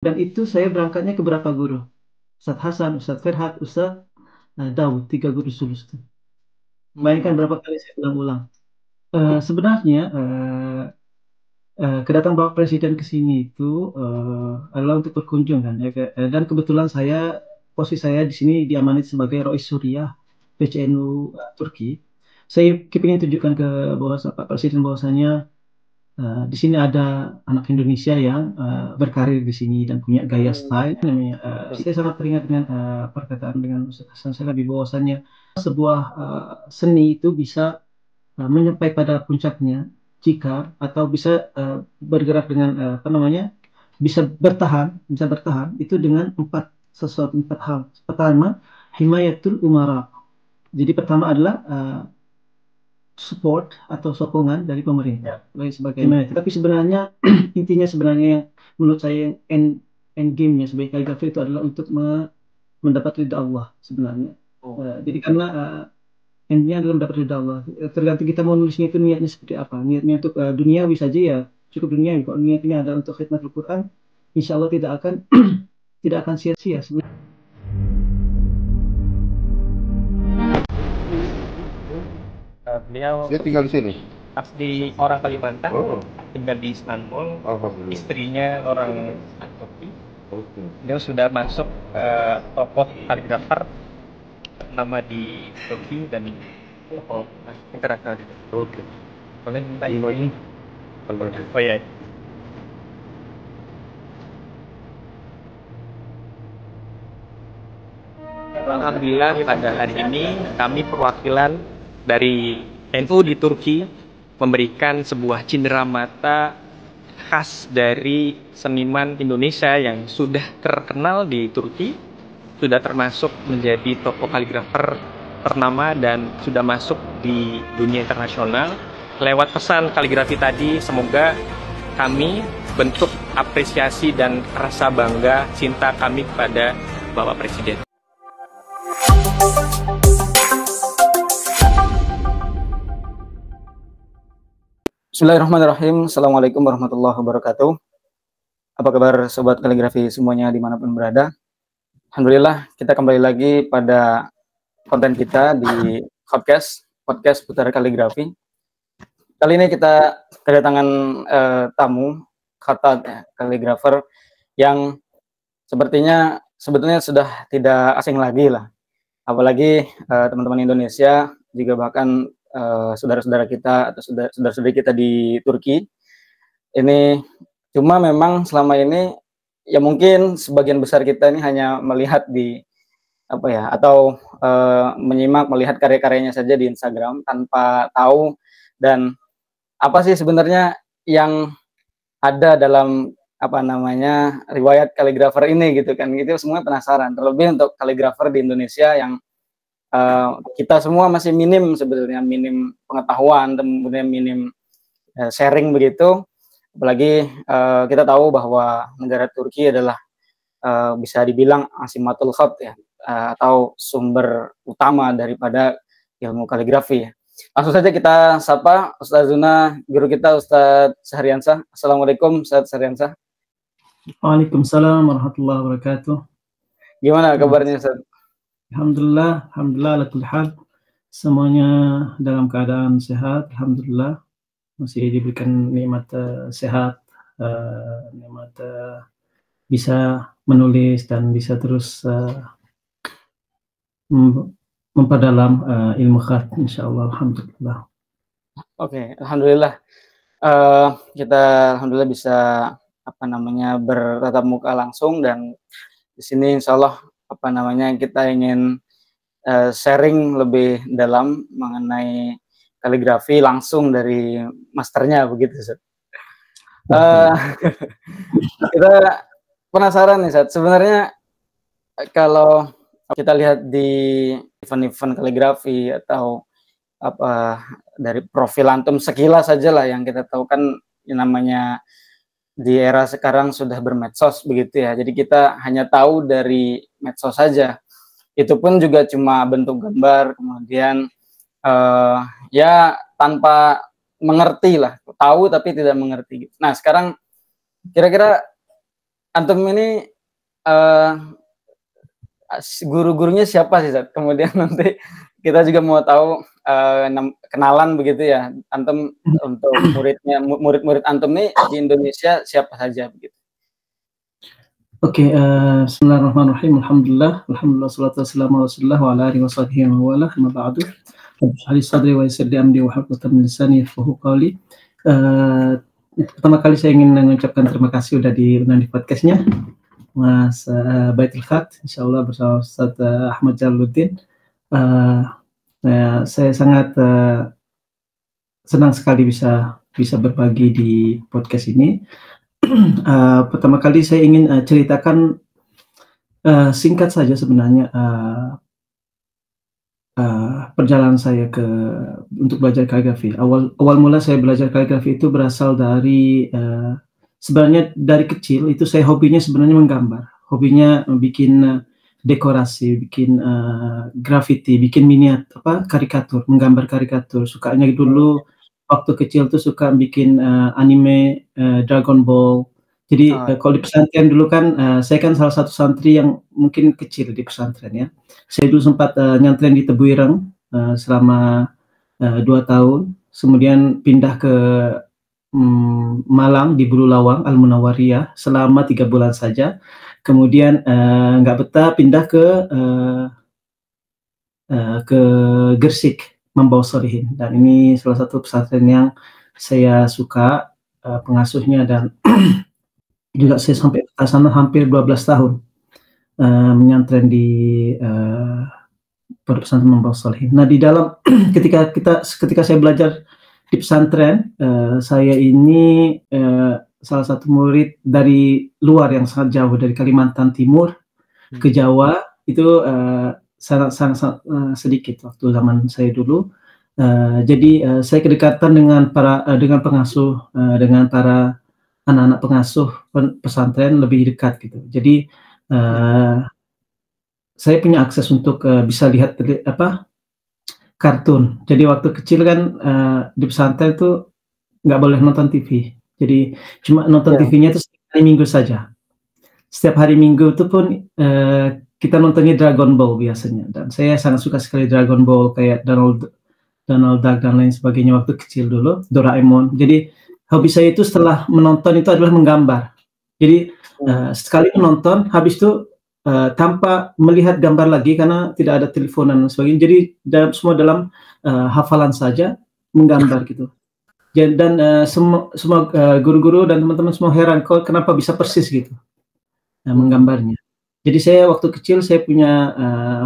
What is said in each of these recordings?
Dan itu saya berangkatnya ke berapa guru? Ustadz Hasan, Ustadz Ferhat, Ustadz Daud, tiga guru sulus itu. Bayangkan berapa kali saya ulang-ulang. Sebenarnya kedatangan Bapak Presiden ke sini itu adalah untuk berkunjung kan. Ya, dan kebetulan posisi saya di sini diamanai sebagai Rois Suriah PCNU Turki. Saya kepingin tunjukkan ke Pak Presiden bahwasanya di sini ada anak Indonesia yang berkarir di sini dan punya gaya style. Saya sangat teringat dengan perkataan dengan Ustaz Hasan Salabi bahwasannya sebuah seni itu bisa menyampai pada puncaknya jika atau bisa bergerak dengan apa namanya bisa bertahan itu dengan empat hal. Pertama, himayatul umara. Jadi pertama adalah support atau sokongan dari pemerintah lain sebagainya. Tapi sebenarnya intinya sebenarnya yang menurut saya yang end game-nya sebagai kaligrafer itu adalah untuk mendapat ridha Allah sebenarnya. Jadi karena endnya adalah mendapat ridha Allah. Tergantung kita mau nulisnya itu niatnya seperti apa. Niatnya untuk duniawi saja ya cukup duniawi. Kalau niatnya adalah untuk khidmatul Quran, insya Allah tidak akan tidak akan sia-sia sebenarnya. Beliau Dia tinggal di sini. asli orang Kalimantan, Oh, tinggal di Istanbul. alhamdulillah. Istrinya orang Turki. Oke. Beliau sudah masuk tokoh kaligrafer nama di Turki dan tokoh internasional juga. Oke. Boleh minta ini? Oh iya. Alhamdulillah pada hari ini kami perwakilan dari NU di Turki memberikan sebuah cenderamata khas dari seniman Indonesia yang sudah terkenal di Turki, sudah termasuk menjadi tokoh kaligrafer ternama dan sudah masuk di dunia internasional. Lewat pesan kaligrafi tadi, semoga kami bentuk apresiasi dan rasa bangga cinta kami kepada Bapak Presiden. Bismillahirrahmanirrahim. Assalamualaikum warahmatullahi wabarakatuh. Apa kabar sobat kaligrafi semuanya dimanapun berada? Alhamdulillah kita kembali lagi pada konten kita di podcast putar kaligrafi. Kali ini kita kedatangan tamu khatat kaligrafer yang sepertinya sebetulnya sudah tidak asing lagi lah. Apalagi teman-teman Indonesia juga bahkan saudara-saudara kita atau saudara-saudari kita di Turki ini, cuma memang selama ini ya mungkin sebagian besar kita ini hanya melihat di apa ya atau menyimak melihat karya-karyanya saja di Instagram tanpa tahu dan apa sih sebenarnya yang ada dalam apa namanya riwayat kaligrafer ini gitu kan, gitu semua penasaran, terlebih untuk kaligrafer di Indonesia yang kita semua masih minim sebetulnya, minim pengetahuan, kemudian minim sharing begitu. Apalagi kita tahu bahwa negara Turki adalah bisa dibilang asimatul khat ya, atau sumber utama daripada ilmu kaligrafi ya. Langsung saja kita sapa Ustazuna, guru kita Ustadz Sahriansah. Assalamualaikum Ustadz Sahriansah. Waalaikumsalam warahmatullahi wabarakatuh. Gimana kabarnya Ustadz? Alhamdulillah, alhamdulillah ala kulli hal. Semuanya dalam keadaan sehat, alhamdulillah. Masih diberikan nikmat sehat, nikmat bisa menulis dan bisa terus memperdalam ilmu khat, insyaallah, alhamdulillah. Oke, alhamdulillah. Kita alhamdulillah bisa apa namanya bertatap muka langsung, dan di sini insyaallah apa namanya kita ingin sharing lebih dalam mengenai kaligrafi langsung dari masternya begitu Ustaz. Kita penasaran nih Ustaz, sebenarnya kalau kita lihat di event-event kaligrafi atau apa dari profil antum sekilas saja lah, yang kita tahu kan yang namanya di era sekarang sudah bermedsos begitu ya. Jadi kita hanya tahu dari medsos saja. Itu pun juga cuma bentuk gambar, kemudian ya tanpa mengerti lah, tahu tapi tidak mengerti. Nah sekarang kira-kira antum ini guru-gurunya siapa sih, Zat? Kemudian nanti kita juga mau tahu kenalan begitu ya, antum untuk murid-murid antum nih di Indonesia siapa saja begitu. Oke, bismillahirrahmanirrahim. Alhamdulillah, salatu wassalamu ala Rasulillah wa ala alihi washabbihi wa wala, amma ba'du. Rabbi sadri wa yassir li amri wa hlul 'uqdatam min lisani yafqahu qawli. Pertama kali saya ingin mengucapkan terima kasih udah diundang di podcastnya Mas Baitul Khat, insyaallah bersama Ustaz Ahmad Jalaluddin. Saya sangat senang sekali bisa berbagi di podcast ini. Pertama kali saya ingin ceritakan singkat saja sebenarnya perjalanan saya untuk belajar kaligrafi. Awal mula saya belajar kaligrafi itu berasal dari sebenarnya dari kecil itu saya hobinya sebenarnya menggambar, hobinya bikin dekorasi, bikin graffiti, bikin karikatur, menggambar karikatur. Sukanya dulu waktu kecil tuh suka bikin anime Dragon Ball. Jadi kalau di pesantren dulu kan saya kan salah satu santri yang mungkin kecil di pesantren ya. Saya dulu sempat nyantren di Tebu Ireng selama 2 tahun, kemudian pindah ke Malang di Bulu Lawang Al Munawwariyah selama 3 bulan saja. Kemudian nggak betah pindah ke Gresik Membawa Solihin, dan ini salah satu pesantren yang saya suka pengasuhnya, dan juga saya sampai ke sana hampir 12 tahun menyantren di Pondok Pesantren Membawa Solihin. Nah, di dalam ketika saya belajar di pesantren, saya ini salah satu murid dari luar yang sangat jauh, dari Kalimantan Timur ke Jawa itu sangat sedikit waktu zaman saya dulu. Jadi saya kedekatan dengan pengasuh, dengan para anak-anak pengasuh pesantren lebih dekat gitu. Jadi saya punya akses untuk bisa lihat kartun. Jadi waktu kecil kan di pesantren itu nggak boleh nonton TV. Jadi cuma nonton TV-nya itu setiap hari Minggu saja. Setiap hari Minggu itu pun kita nontonnya Dragon Ball biasanya. Dan saya sangat suka sekali Dragon Ball, kayak Donald Duck dan lain sebagainya waktu kecil dulu, Doraemon. Jadi hobi saya itu setelah menonton itu adalah menggambar. Jadi sekali menonton, habis itu tanpa melihat gambar lagi karena tidak ada teleponan dan sebagainya. Jadi semua dalam hafalan saja menggambar gitu. Dan semua guru-guru dan teman-teman semua heran kok kenapa bisa persis gitu menggambarnya. Jadi saya waktu kecil saya punya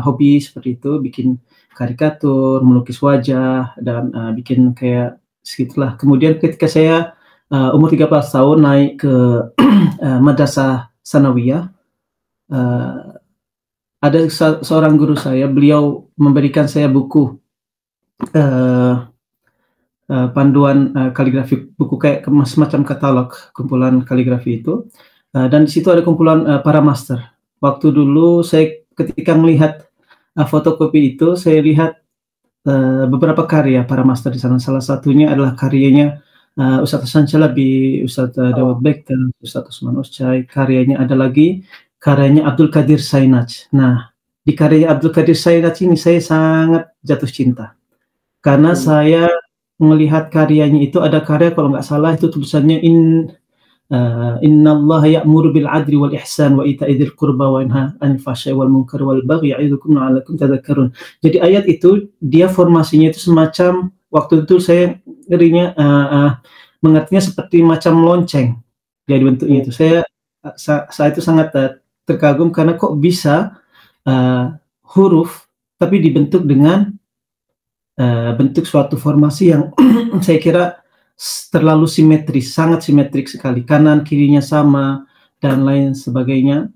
hobi seperti itu, bikin karikatur, melukis wajah, dan bikin kayak segitulah. Kemudian ketika saya umur 13 tahun naik ke Madrasah Sanawiyah, ada seorang guru saya, beliau memberikan saya buku panduan kaligrafi, buku kayak semacam katalog kumpulan kaligrafi itu, dan di situ ada kumpulan para master. Waktu dulu saya ketika melihat fotokopi itu, saya lihat beberapa karya para master di sana. Salah satunya adalah karyanya Ustadz Hasan Chalabi, Ustadz Dawud Bekter, Ustadz Usman Uscai. Karyanya ada lagi karyanya Abdul Qadir Sainaj. Nah, di karyanya Abdul Qadir Sainaj ini saya sangat jatuh cinta karena saya melihat karyanya itu, ada karya kalau nggak salah itu tulisannya Innallaha ya'muru bil 'adli wal ihsan wa ita'i dzil qurba wa yanha 'anil fahsya'i wal munkar wal baghi ya'idukum la'allakum tadhakkarun. Jadi ayat itu dia formasinya itu semacam, waktu itu saya ngerinya mengertinya seperti macam lonceng. Jadi bentuknya itu saya itu sangat terkagum karena kok bisa huruf tapi dibentuk dengan bentuk suatu formasi yang saya kira terlalu simetris, sangat simetrik sekali, kanan kirinya sama dan lain sebagainya.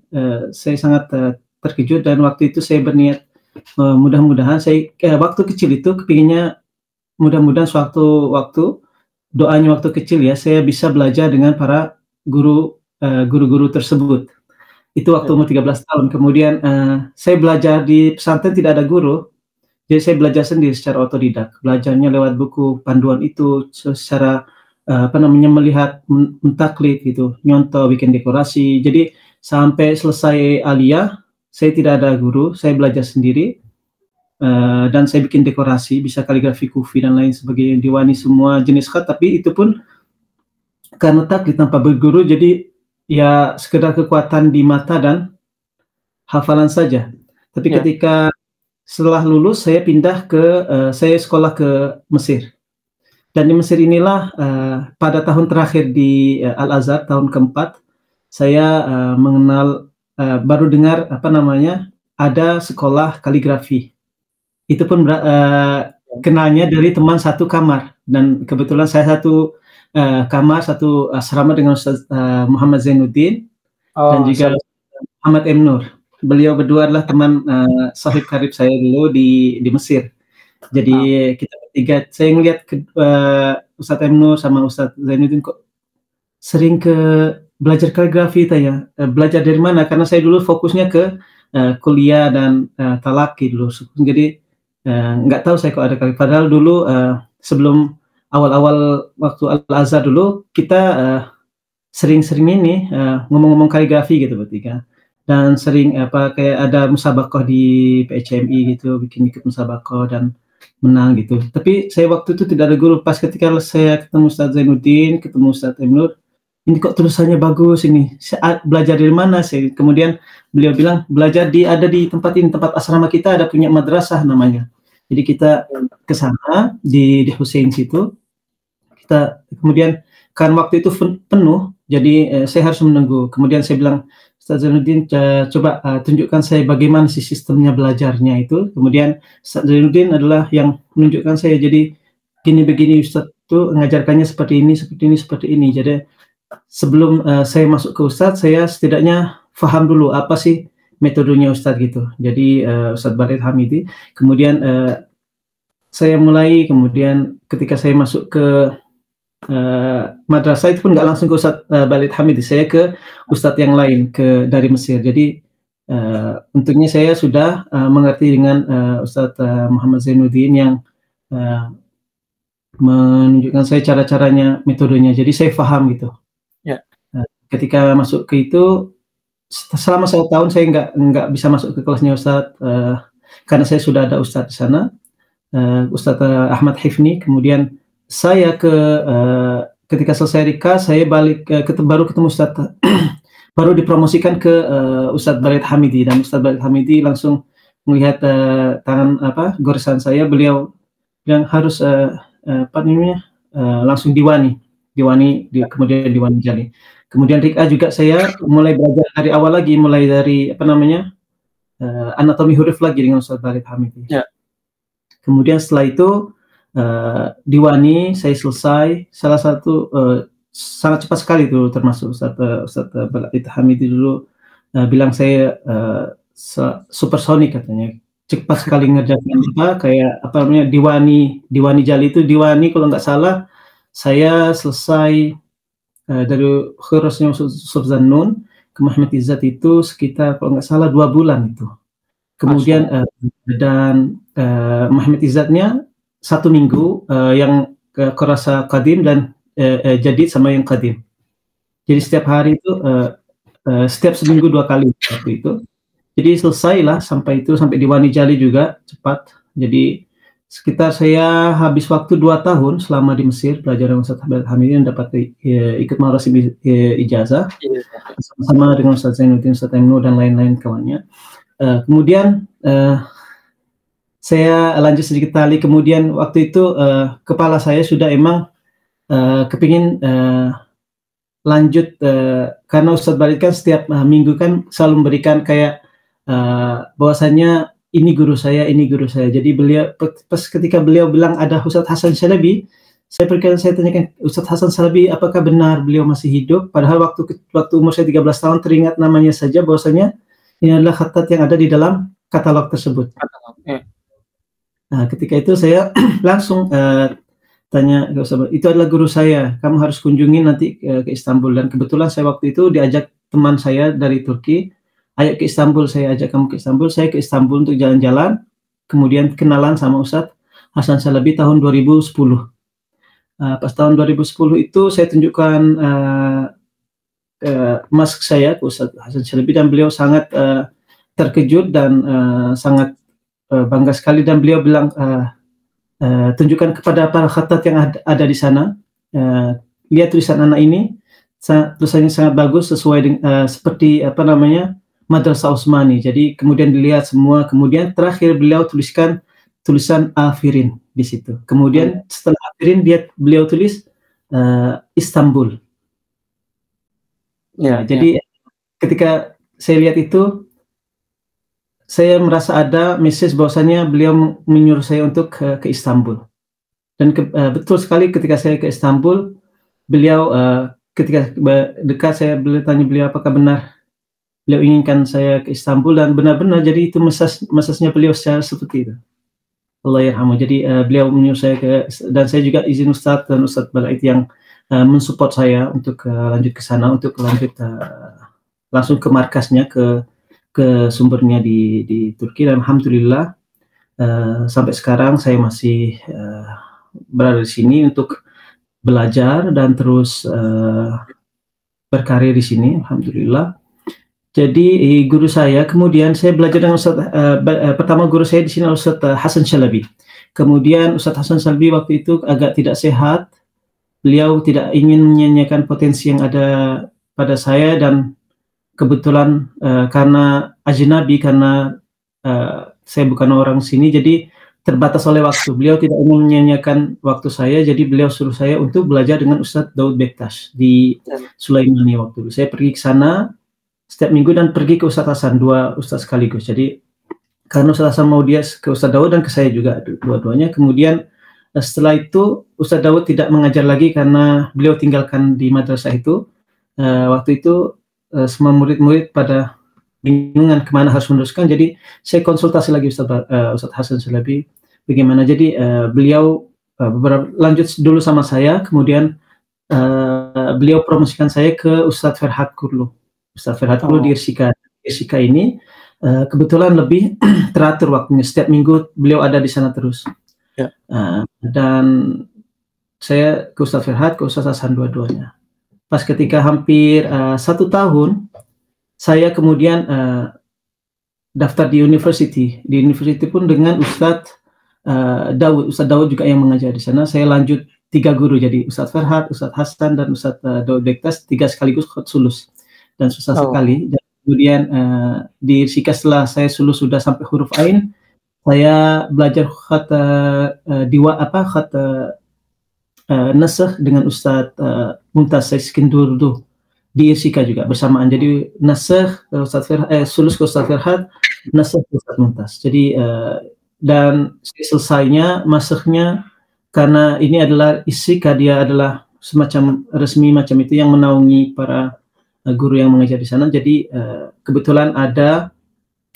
Saya sangat terkejut, dan waktu itu saya berniat mudah-mudahan saya waktu kecil itu kepinginnya mudah-mudahan suatu waktu, doanya waktu kecil ya, saya bisa belajar dengan para guru-guru tersebut. Itu waktu umur 13 tahun. Kemudian saya belajar di pesantren tidak ada guru. Jadi saya belajar sendiri secara otodidak, belajarnya lewat buku panduan itu, secara melihat, mentaklid gitu, nyontoh, bikin dekorasi. Jadi sampai selesai aliyah, saya tidak ada guru, saya belajar sendiri. Dan saya bikin dekorasi, bisa kaligrafi kufi dan lain sebagainya, diwani semua jenis khat, tapi itu pun karena taklid tanpa berguru, jadi ya sekedar kekuatan di mata dan hafalan saja. Tapi ketika setelah lulus, saya pindah ke, saya sekolah ke Mesir. Dan di Mesir inilah pada tahun terakhir di Al-Azhar, tahun keempat, saya mengenal, baru dengar ada sekolah kaligrafi. Itu pun kenalnya dari teman satu kamar, dan kebetulan saya satu kamar, satu asrama dengan Ustaz Muhammad Zainuddin dan juga Muhammad M. Nur. Beliau berdua adalah teman sahib karib saya dulu di Mesir. Jadi kita bertiga, saya ngelihat Ustaz M. Nur sama Ustaz Zainuddin kok sering ke belajar kaligrafi ya. Belajar dari mana? Karena saya dulu fokusnya ke kuliah dan talaki dulu. Jadi nggak tahu saya kok ada kaligrafi. Padahal dulu sebelum awal-awal waktu Al-Azhar dulu, kita sering-sering ini ngomong-ngomong kaligrafi gitu bertiga. Dan sering kayak ada musabakoh di PCMI gitu, bikin ikut musabakoh dan menang gitu. Tapi saya waktu itu tidak ada guru. Pas ketika saya ketemu Ustaz Zainuddin, ketemu Ustaz M. Nur, ini kok tulisannya bagus ini. Saya belajar dari mana sih? Kemudian beliau bilang belajar ada di tempat ini, tempat asrama kita ada punya madrasah namanya. Jadi kita ke sana di Hussein situ. Kita kemudian kan waktu itu penuh, jadi saya harus menunggu. Kemudian saya bilang, Ustaz Zainuddin, coba tunjukkan saya bagaimana sih sistemnya belajarnya itu. Kemudian Ustaz Zainuddin adalah yang menunjukkan saya. Jadi gini begini Ustaz tuh ngajarkannya seperti ini, seperti ini, seperti ini. Jadi sebelum saya masuk ke Ustadz, saya setidaknya paham dulu apa sih metodenya Ustadz gitu. Jadi Ustadz Balid Hamidi. Kemudian saya mulai, kemudian ketika saya masuk ke madrasah itu pun nggak langsung ke Ustadz Balid Hamidi. Saya ke Ustadz yang lain dari Mesir. Jadi untungnya saya sudah mengerti dengan Ustadz Muhammad Zainuddin yang menunjukkan saya cara-caranya, metodenya. Jadi saya paham gitu. Ketika masuk ke itu, selama 1 tahun saya nggak bisa masuk ke kelasnya Ustadz karena saya sudah ada Ustadz di sana, Ustadz Ahmad Hifni. Kemudian saya ketika selesai Rika, saya balik baru ketemu Ustadz baru dipromosikan ke Ustadz Balid Hamidi, dan Ustadz Balid Hamidi langsung melihat goresan saya. Beliau yang harus langsung diwani, kemudian diwani jali. Kemudian Rika juga saya mulai belajar dari awal lagi, mulai dari anatomi huruf lagi dengan Ustadz Balid Hamidi. Kemudian setelah itu diwani saya selesai. Salah satu sangat cepat sekali itu, termasuk Ustadz Balid Hamidi dulu bilang saya supersonik katanya, cepat sekali ngerjain diwani jali itu. Diwani kalau nggak salah saya selesai dari khurusnya Sufzan Nun ke Muhammad Izzat itu sekitar kalau nggak salah 2 bulan itu. Kemudian dan Muhammad Izzatnya 1 minggu, yang kurasa Qadim dan Jadid sama yang Qadim. Jadi setiap hari itu setiap seminggu 2 kali waktu itu. Jadi selesailah sampai diwani jali juga cepat. Jadi sekitar saya habis waktu 2 tahun selama di Mesir belajar dengan Ustadz Balid Hamidi dan dapat ikut marasim ijazah sama dengan Ustadz Zainuddin, Ustadz Emnu dan lain-lain kawannya. Kemudian saya lanjut sedikit tali. Kemudian waktu itu kepala saya sudah emang kepingin lanjut karena Ustadz Balid kan setiap minggu kan selalu memberikan kayak bahwasannya ini guru saya. Jadi beliau pas ketika beliau bilang ada Ustadz Hasan Shalabi, saya tanyakan Ustadz Hasan Shalabi apakah benar beliau masih hidup? Padahal waktu umur saya 13 tahun teringat namanya saja bahwasanya ini adalah khatat yang ada di dalam katalog tersebut. Nah, ketika itu saya langsung tanya, itu adalah guru saya, kamu harus kunjungi nanti ke Istanbul. Dan kebetulan saya waktu itu diajak teman saya dari Turki, ayo ke Istanbul, saya ajak kamu ke Istanbul. Saya ke Istanbul untuk jalan-jalan, kemudian kenalan sama Ustadz Hasan Shalabi tahun 2010. Pas tahun 2010 itu saya tunjukkan masuk saya ke Ustadz Hasan Shalabi, dan beliau sangat terkejut dan sangat bangga sekali, dan beliau bilang, tunjukkan kepada para khatat yang ada di sana, lihat tulisan anak ini, tulisannya sangat bagus sesuai dengan seperti apa namanya Madrasah Utsmani. Jadi kemudian dilihat semua, kemudian terakhir beliau tuliskan tulisan Afirin di situ. Kemudian setelah Afirin beliau tulis Istanbul. Ya, jadi ketika saya lihat itu, saya merasa ada message bahwasanya beliau menyuruh saya untuk ke Istanbul. Dan betul sekali, ketika saya ke Istanbul, beliau ketika dekat, saya tanya beliau apakah benar beliau inginkan saya ke Istanbul, dan benar-benar jadi itu mesasnya beliau seperti itu. Allah yarhamu. Jadi beliau menyuruh saya dan saya juga izin Ustadz dan Ustadz Balait yang mensupport saya untuk lanjut ke sana, untuk lanjut langsung ke markasnya, ke sumbernya di Turki. Dan alhamdulillah sampai sekarang saya masih berada di sini untuk belajar dan terus berkarir di sini, alhamdulillah. Jadi guru saya, kemudian saya belajar dengan pertama guru saya di sini Ustadz Hasan Shalabi. Kemudian Ustadz Hasan Shalabi waktu itu agak tidak sehat. Beliau tidak ingin menyanyiakan potensi yang ada pada saya, dan kebetulan karena ajnabi, karena saya bukan orang sini, jadi terbatas oleh waktu. Beliau tidak ingin menyanyiakan waktu saya, jadi beliau suruh saya untuk belajar dengan Ustadz Daud Bektash di Sulaimani waktu itu. Saya pergi ke sana setiap minggu dan pergi ke Ustadz Hasan, dua Ustadz sekaligus. Jadi karena Ustadz Hasan mau dia ke Ustadz Daud dan ke saya juga, dua-duanya. Kemudian setelah itu Ustadz Daud tidak mengajar lagi karena beliau tinggalkan di madrasah itu. Waktu itu semua murid-murid pada bingungan kemana harus meneruskan. Jadi saya konsultasi lagi Ustadz Hasan Shalabi bagaimana. Jadi beliau lanjut dulu sama saya, kemudian beliau promosikan saya ke Ustadz Ferhat Kurlu. Ustadz Ferhat Kurlu di Irsika. Irsika ini kebetulan lebih teratur waktunya. Setiap minggu beliau ada di sana terus. Ya. Dan saya ke Ustadz Ferhat, ke Ustadz Hasan, dua-duanya. Pas ketika hampir 1 tahun, saya kemudian daftar di university. Di university pun dengan Ustadz Daud. Ustadz Daud juga yang mengajar di sana. Saya lanjut 3 guru, jadi Ustadz Ferhat, Ustadz Hasan, dan Ustadz Daud Bektash, 3 sekaligus sulus. Dan susah sekali. Dan kemudian di Irsika setelah saya sulus sudah sampai huruf Ain, saya belajar khat nasakh dengan Ustadz Mumtaz Iskandurdu di Irsika juga bersamaan. Jadi nasakh Ustadz sulus ke Ustadz Ferhat, nasakh ke Ustadz Mumtaz. Jadi dan selesainya masakhnya, karena ini adalah Irsika, dia adalah semacam resmi macam itu yang menaungi para guru yang mengajar di sana. Jadi kebetulan ada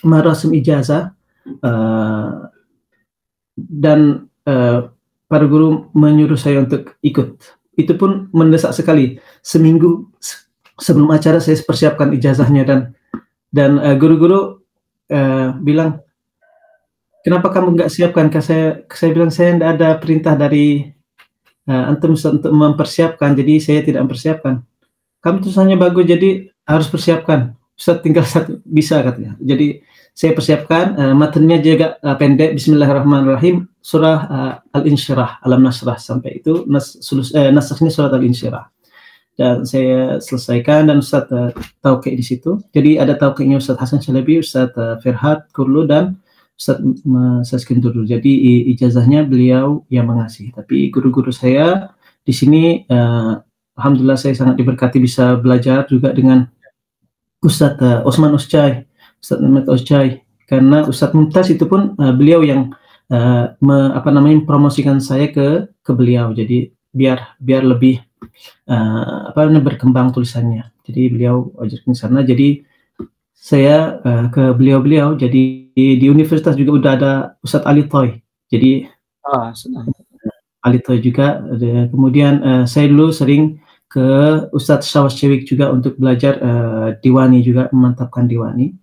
marasim ijazah dan para guru menyuruh saya untuk ikut. Itu pun mendesak sekali. Seminggu sebelum acara saya persiapkan ijazahnya, dan guru-guru bilang, kenapa kamu nggak siapkan? Saya bilang saya tidak ada perintah dari antum untuk mempersiapkan, jadi saya tidak mempersiapkan. Kamu tulisannya bagus, jadi harus persiapkan. Ustaz tinggal satu, bisa katanya. Jadi saya persiapkan, matanya juga pendek, Bismillahirrahmanirrahim, surah Al-Insyirah, Alam Nasrah, sampai itu nasakhnya surat Al-Insyirah. Dan saya selesaikan, dan Ustaz tauqi di situ. Jadi ada tauqinya Ustaz Hasan Shalabi, Ustaz Ferhat Kurlu, dan Ustaz Iskandurdu. Jadi ijazahnya beliau yang mengasih. Tapi guru-guru saya di sini alhamdulillah saya sangat diberkati bisa belajar juga dengan Ustadz Osman Oscai, Ustadz Mehmet Oscai, karena Ustadz Mumtaz itu pun beliau yang promosikan saya ke beliau. Jadi biar lebih berkembang tulisannya. Jadi beliau ajarkan sana. Jadi saya ke beliau. Jadi di universitas juga udah ada Ustadz Ali Toy. Jadi Ali Toy juga. Kemudian saya dulu sering ke Ustadz Syawas Cewik juga untuk belajar diwani, juga memantapkan diwani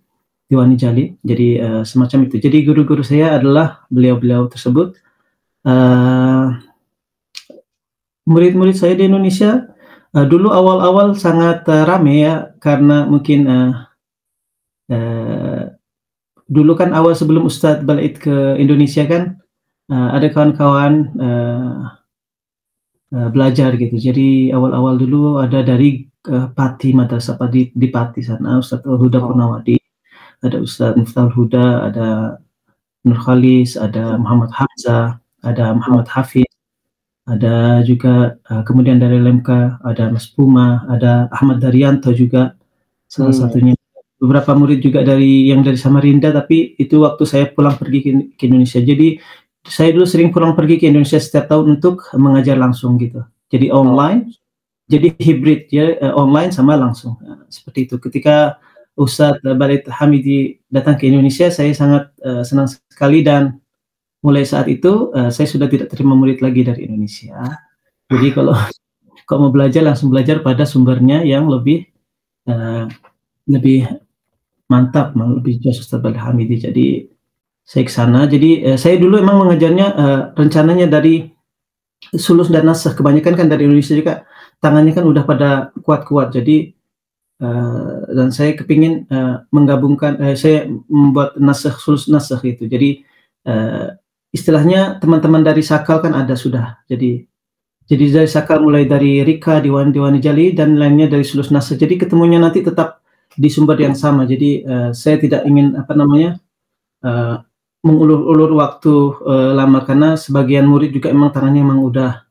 jali. Jadi semacam itu. Jadi guru-guru saya adalah beliau-beliau tersebut. Murid-murid saya di Indonesia Dulu awal-awal sangat rame ya, karena mungkin uh, dulu kan awal sebelum Ustadz balik ke Indonesia kan, ada kawan-kawan belajar gitu. Jadi awal-awal dulu ada dari Pati, Madrasah Pati di Pati sana, Ustadz Huda Oh. Purnawadi, ada Ustadz Miftahul Huda, ada Nur Khalis, ada Muhammad Hamzah, ada Muhammad Hafiz, ada juga kemudian dari LMK ada Mas Puma, ada Ahmad Daryanto juga salah satunya. Beberapa murid juga dari Samarinda, tapi itu waktu saya pulang pergi ke Indonesia. Jadi saya dulu sering pulang pergi ke Indonesia setiap tahun untuk mengajar langsung gitu. Jadi online, jadi hybrid ya, online sama langsung. Seperti itu. Ketika Ustadz Balid Hamidi datang ke Indonesia, saya sangat senang sekali, dan mulai saat itu saya sudah tidak terima murid lagi dari Indonesia. Jadi kalau mau belajar, langsung belajar pada sumbernya yang lebih mantap, lebih jos Ustadz Balid Hamidi. Jadi saya ke sana. Jadi saya dulu emang mengajarnya rencananya dari sulus dan nasakh. Kebanyakan kan dari Indonesia juga tangannya kan udah pada kuat-kuat. Jadi dan saya kepingin menggabungkan, saya membuat nasakh, sulus nasakh itu. Jadi istilahnya teman-teman dari Sakal kan ada sudah. Jadi dari Sakal mulai dari Rika, Diwani Jali, dan lainnya dari sulus nasakh. Jadi ketemunya nanti tetap di sumber yang sama. Jadi saya tidak ingin mengulur-ulur waktu lama, karena sebagian murid juga emang tangannya emang udah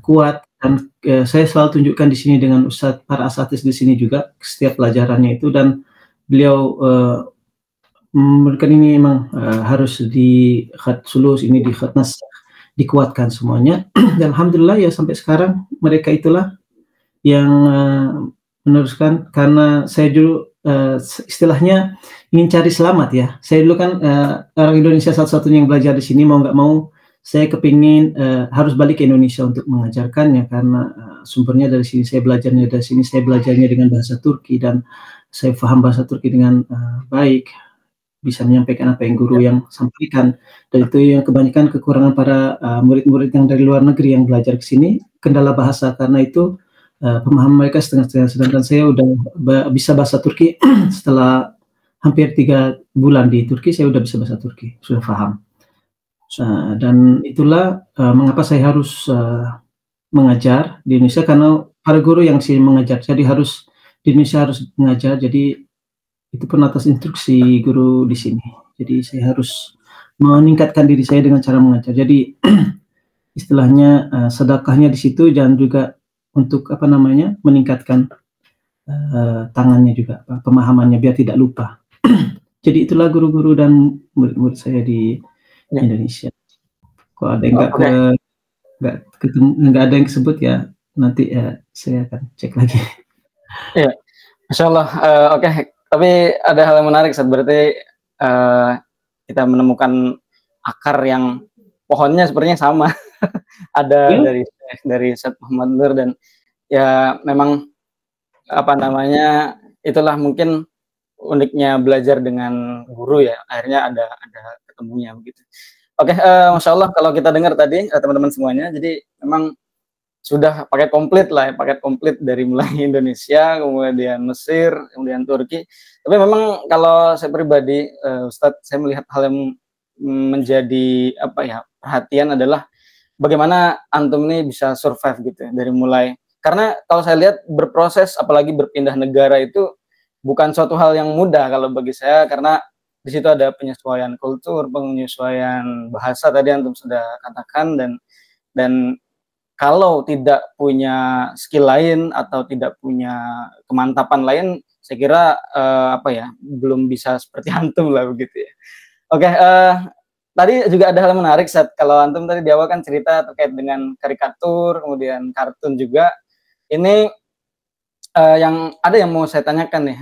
kuat, dan saya selalu tunjukkan di sini dengan Ustadz, para asatidz di sini juga setiap pelajarannya itu, dan beliau memberikan ini memang harus di khat sulus, ini di khat nasakh, dikuatkan semuanya. Dan alhamdulillah ya sampai sekarang mereka itulah yang meneruskan, karena saya dulu istilahnya ingin cari selamat ya. Saya dulu kan orang Indonesia satu-satunya yang belajar di sini, mau nggak mau saya kepingin harus balik ke Indonesia untuk mengajarkannya, karena sumbernya dari sini, saya belajarnya dari sini, saya belajarnya dengan bahasa Turki, dan saya paham bahasa Turki dengan baik, bisa menyampaikan apa yang guru yang sampaikan. Dan itu yang kebanyakan kekurangan para murid-murid yang dari luar negeri yang belajar ke sini, kendala bahasa, karena itu pemahaman mereka setengah-setengah. Sedangkan saya udah bisa bahasa Turki setelah hampir 3 bulan di Turki, saya udah bisa bahasa Turki, sudah paham. Dan itulah mengapa saya harus mengajar di Indonesia, karena para guru yang sih mengajar, jadi harus di Indonesia harus mengajar. Jadi itu pun atas instruksi guru di sini. Jadi saya harus meningkatkan diri saya dengan cara mengajar. Jadi istilahnya sedekahnya di situ, dan juga untuk meningkatkan tangannya juga, pemahamannya, biar tidak lupa. Jadi itulah guru-guru dan murid-murid saya di Indonesia. Kalau ada yang nggak ada yang kesebut ya, nanti saya akan cek lagi. Iya, Masya Allah. Oke. Tapi ada hal yang menarik, Ustadz. Berarti kita menemukan akar yang pohonnya sepertinya sama. Ada dari Ustadz Muhammad Nur, dan ya memang itulah mungkin uniknya belajar dengan guru ya. Akhirnya ada ketemunya begitu. Oke, Masya Allah, kalau kita dengar tadi teman-teman semuanya, jadi memang sudah paket komplit lah ya, paket komplit dari mulai Indonesia, kemudian Mesir, kemudian Turki. Tapi memang kalau saya pribadi, Ustadz, saya melihat hal yang menjadi perhatian adalah bagaimana antum ini bisa survive gitu ya, dari mulai, karena kalau saya lihat berproses, apalagi berpindah negara, itu bukan suatu hal yang mudah kalau bagi saya, karena di situ ada penyesuaian kultur, penyesuaian bahasa tadi antum sudah katakan, dan kalau tidak punya skill lain atau tidak punya kemantapan lain, saya kira belum bisa seperti antum lah begitu ya. Oke, tadi juga ada hal menarik, saat kalau antum tadi di awal kan cerita terkait dengan karikatur, kemudian kartun juga. Ini yang mau saya tanyakan nih.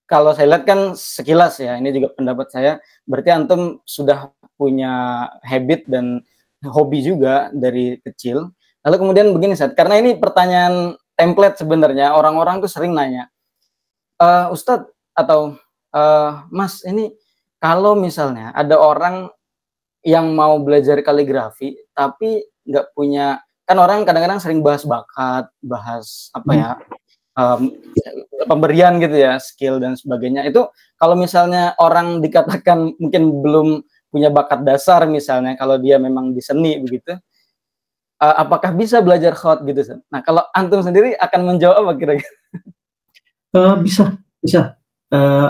Kalau saya lihat kan sekilas ya, ini juga pendapat saya, berarti antum sudah punya habit dan hobi juga dari kecil. Lalu kemudian begini, Ustadz, karena ini pertanyaan template sebenarnya, orang-orang tuh sering nanya, Ustadz atau Mas, ini kalau misalnya ada orang yang mau belajar kaligrafi tapi nggak punya kan orang kadang-kadang sering bahas bakat, bahas apa ya, pemberian gitu ya, skill dan sebagainya. Itu kalau misalnya orang dikatakan mungkin belum punya bakat dasar misalnya, kalau dia memang di seni begitu, apakah bisa belajar khot gitu? Nah, kalau antum sendiri akan menjawab apa kira-kira? Bisa, bisa.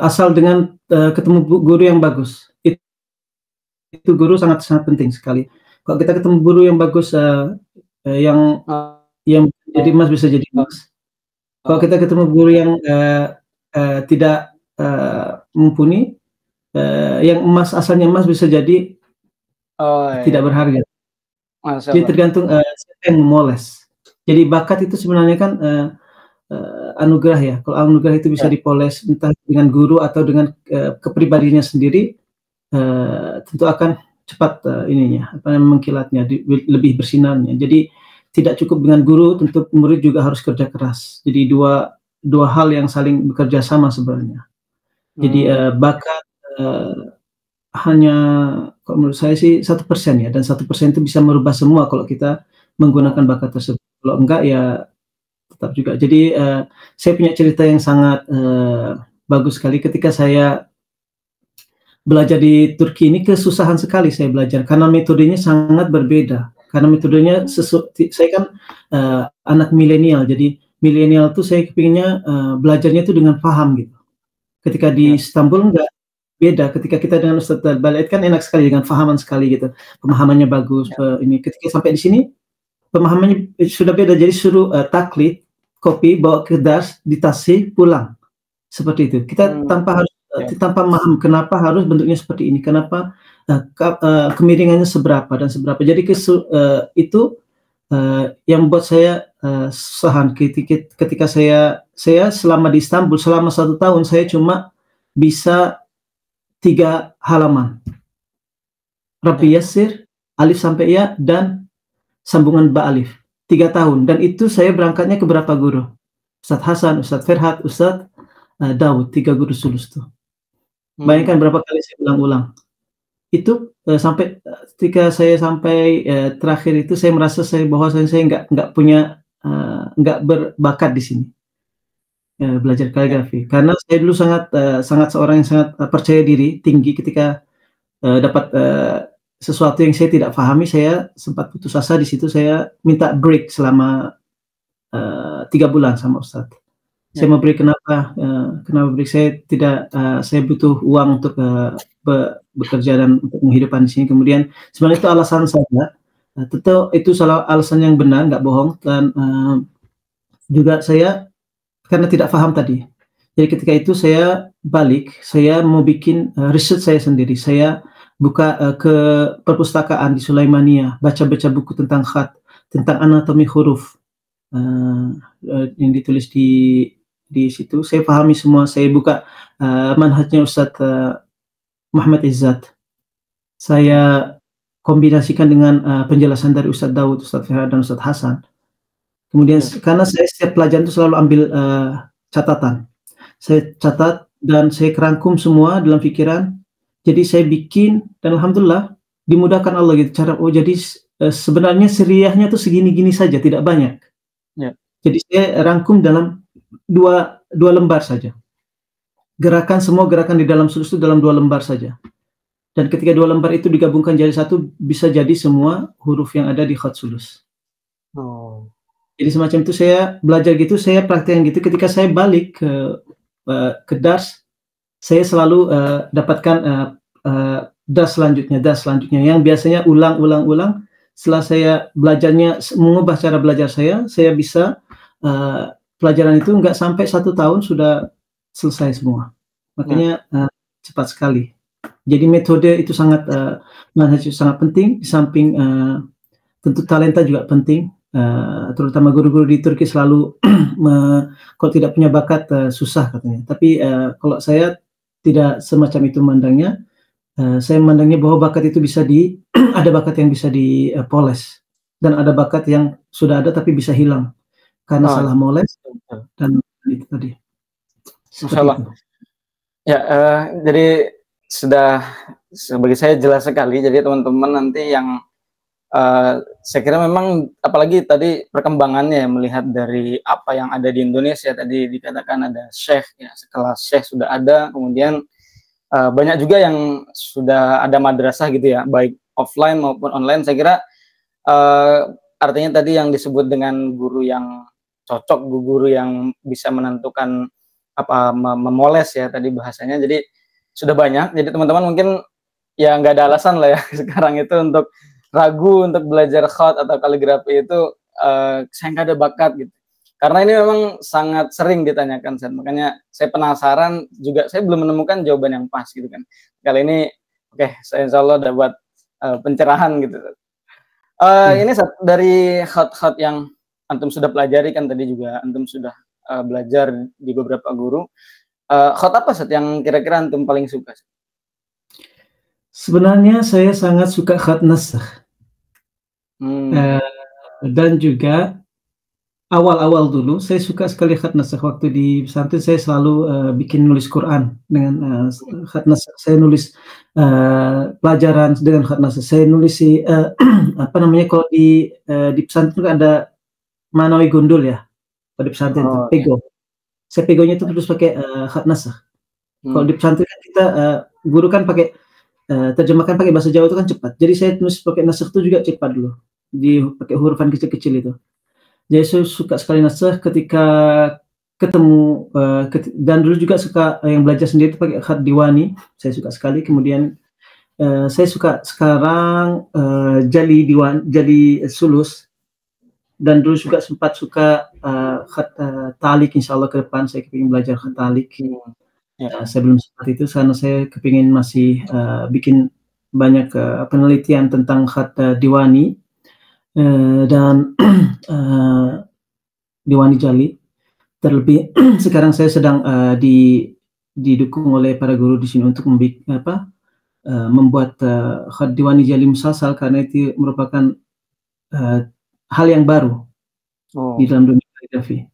Asal dengan ketemu guru yang bagus. Itu guru sangat-sangat penting sekali. Kalau kita ketemu guru yang bagus, yang jadi emas bisa jadi emas. Kalau kita ketemu guru yang tidak mumpuni, yang emas asalnya emas bisa jadi tidak berharga. Jadi tergantung siapa yang memoles. Jadi bakat itu sebenarnya kan anugerah ya. Kalau anugerah itu bisa dipoles entah dengan guru atau dengan kepribadiannya sendiri, tentu akan cepat mengkilatnya, lebih bersinarnya. Jadi tidak cukup dengan guru, tentu murid juga harus kerja keras. Jadi dua hal yang saling bekerja sama sebenarnya. Jadi bakat hanya, kalau menurut saya sih 1% ya, dan 1% itu bisa merubah semua kalau kita menggunakan bakat tersebut. Kalau enggak ya tetap juga. Jadi saya punya cerita yang sangat bagus sekali ketika saya belajar di Turki ini. Kesusahan sekali saya belajar karena metodenya sangat berbeda. Karena metodenya saya kan anak milenial, jadi milenial tuh saya kepinginnya belajarnya itu dengan paham gitu. Ketika di Istanbul enggak, beda. Ketika kita dengan Ustadz Balid kan enak sekali, dengan pahaman sekali gitu, pemahamannya bagus. Ini ketika sampai di sini pemahamannya sudah beda, jadi suruh taklid, kopi, bawa ke dars, ditasih, pulang. Seperti itu. Kita tanpa harus tanpa paham kenapa harus bentuknya seperti ini, kenapa kemiringannya seberapa dan seberapa. Jadi itu yang membuat saya susahan ketika saya selama di Istanbul selama 1 tahun saya cuma bisa 3 halaman. Rabbi Yassir, Alif sampai Ya, dan sambungan Ba Alif. 3 tahun. Dan itu saya berangkatnya ke berapa guru? Ustadz Hasan, Ustadz Ferhat, Ustadz Daud, 3 guru sulus tuh. Bayangkan berapa kali saya ulang-ulang. Itu sampai ketika saya sampai terakhir itu saya merasa bahwa saya nggak punya, nggak berbakat di sini. Belajar kaligrafi. Karena saya dulu sangat seorang yang sangat percaya diri tinggi. Ketika dapat sesuatu yang saya tidak pahami, saya sempat putus asa di situ. Saya minta break selama 3 bulan sama Ustadz. Saya mau break, kenapa break? Saya butuh uang untuk bekerja dan untuk menghidupan di sini. Kemudian sebenarnya itu alasan saya. Tentu itu salah alasan yang benar, nggak bohong. Dan juga saya karena tidak paham tadi. Jadi ketika itu saya balik, saya mau bikin riset saya sendiri. Saya buka ke perpustakaan di Sulaimania, baca-baca buku tentang khat, tentang anatomi huruf yang ditulis di situ. Saya pahami semua. Saya buka manhajnya Ustadz Muhammad Izzat. Saya kombinasikan dengan penjelasan dari Ustadz Daud, Ustadz Ferhat, dan Ustadz Hasan. Kemudian karena saya setiap pelajaran itu selalu ambil catatan. Saya catat dan saya kerangkum semua dalam pikiran. Jadi saya bikin dan alhamdulillah dimudahkan Allah gitu cara. Jadi sebenarnya seriahnya tuh segini-gini saja, tidak banyak. Jadi saya rangkum dalam dua lembar saja. Semua gerakan di dalam sulus itu dalam 2 lembar saja. Dan ketika 2 lembar itu digabungkan jadi satu, bisa jadi semua huruf yang ada di khat sulus. Jadi semacam itu saya belajar gitu, saya praktekkan gitu. Ketika saya balik ke dars, saya selalu dapatkan dars selanjutnya yang biasanya ulang. Setelah saya belajarnya, mengubah cara belajar saya bisa pelajaran itu nggak sampai 1 tahun sudah selesai semua. Makanya cepat sekali. Jadi metode itu sangat penting. Di samping tentu talenta juga penting. Terutama guru-guru di Turki selalu kalau tidak punya bakat susah katanya. Tapi kalau saya tidak semacam itu memandangnya. Saya memandangnya bahwa bakat itu bisa ada bakat yang bisa dipoles dan ada bakat yang sudah ada tapi bisa hilang karena salah moles dan itu tadi. Masalah. Ya, jadi sudah bagi saya jelas sekali. Jadi teman-teman nanti yang Saya kira memang apalagi tadi perkembangannya melihat dari apa yang ada di Indonesia tadi dikatakan ada syekh ya, sekelas syekh sudah ada, kemudian banyak juga yang sudah ada madrasah gitu ya, baik offline maupun online. Saya kira artinya tadi yang disebut dengan guru yang cocok, guru yang bisa menentukan apa memoles ya tadi bahasanya. Jadi sudah banyak. Jadi teman-teman mungkin ya nggak ada alasan lah ya sekarang itu untuk ragu untuk belajar khat atau kaligrafi itu, saya nggak ada bakat gitu. Karena ini memang sangat sering ditanyakan, Seth. Makanya saya penasaran juga, saya belum menemukan jawaban yang pas gitu kan. Kali ini, oke, saya insya Allah dapat pencerahan gitu. Ini Seth, dari khat-khat yang antum sudah pelajari kan tadi juga antum sudah belajar di beberapa guru. Khat apa Seth yang kira-kira antum paling suka? Sebenarnya saya sangat suka khat nasakh. Dan juga awal-awal dulu saya suka sekali khat nasakh. Waktu di pesantren saya selalu bikin nulis Quran dengan khat nasakh. Saya nulis pelajaran dengan khat nasakh. Saya nulis apa namanya, kalau di pesantren ada Manawi Gundul ya, pada pesantren itu pego. Saya pegonya itu terus pakai khat nasakh. Kalau di pesantren kan kita guru kan pakai terjemahkan pakai bahasa Jawa itu kan cepat. Jadi saya tulis pakai nasakh itu juga cepat dulu, pakai hurufan kecil-kecil itu. Jadi saya suka sekali nasakh ketika ketemu dan dulu juga suka yang belajar sendiri itu pakai khat diwani. Saya suka sekali. Kemudian saya suka sekarang jali sulus, dan dulu juga sempat suka khat talik. Insya Allah ke depan saya ingin belajar khat talik. Saya belum seperti itu karena saya kepingin masih bikin banyak penelitian tentang khat diwani dan diwani jali. Terlebih sekarang saya sedang didukung oleh para guru di sini untuk membuat khat diwani jali musalsal, karena itu merupakan hal yang baru di dalam dunia kaligrafi.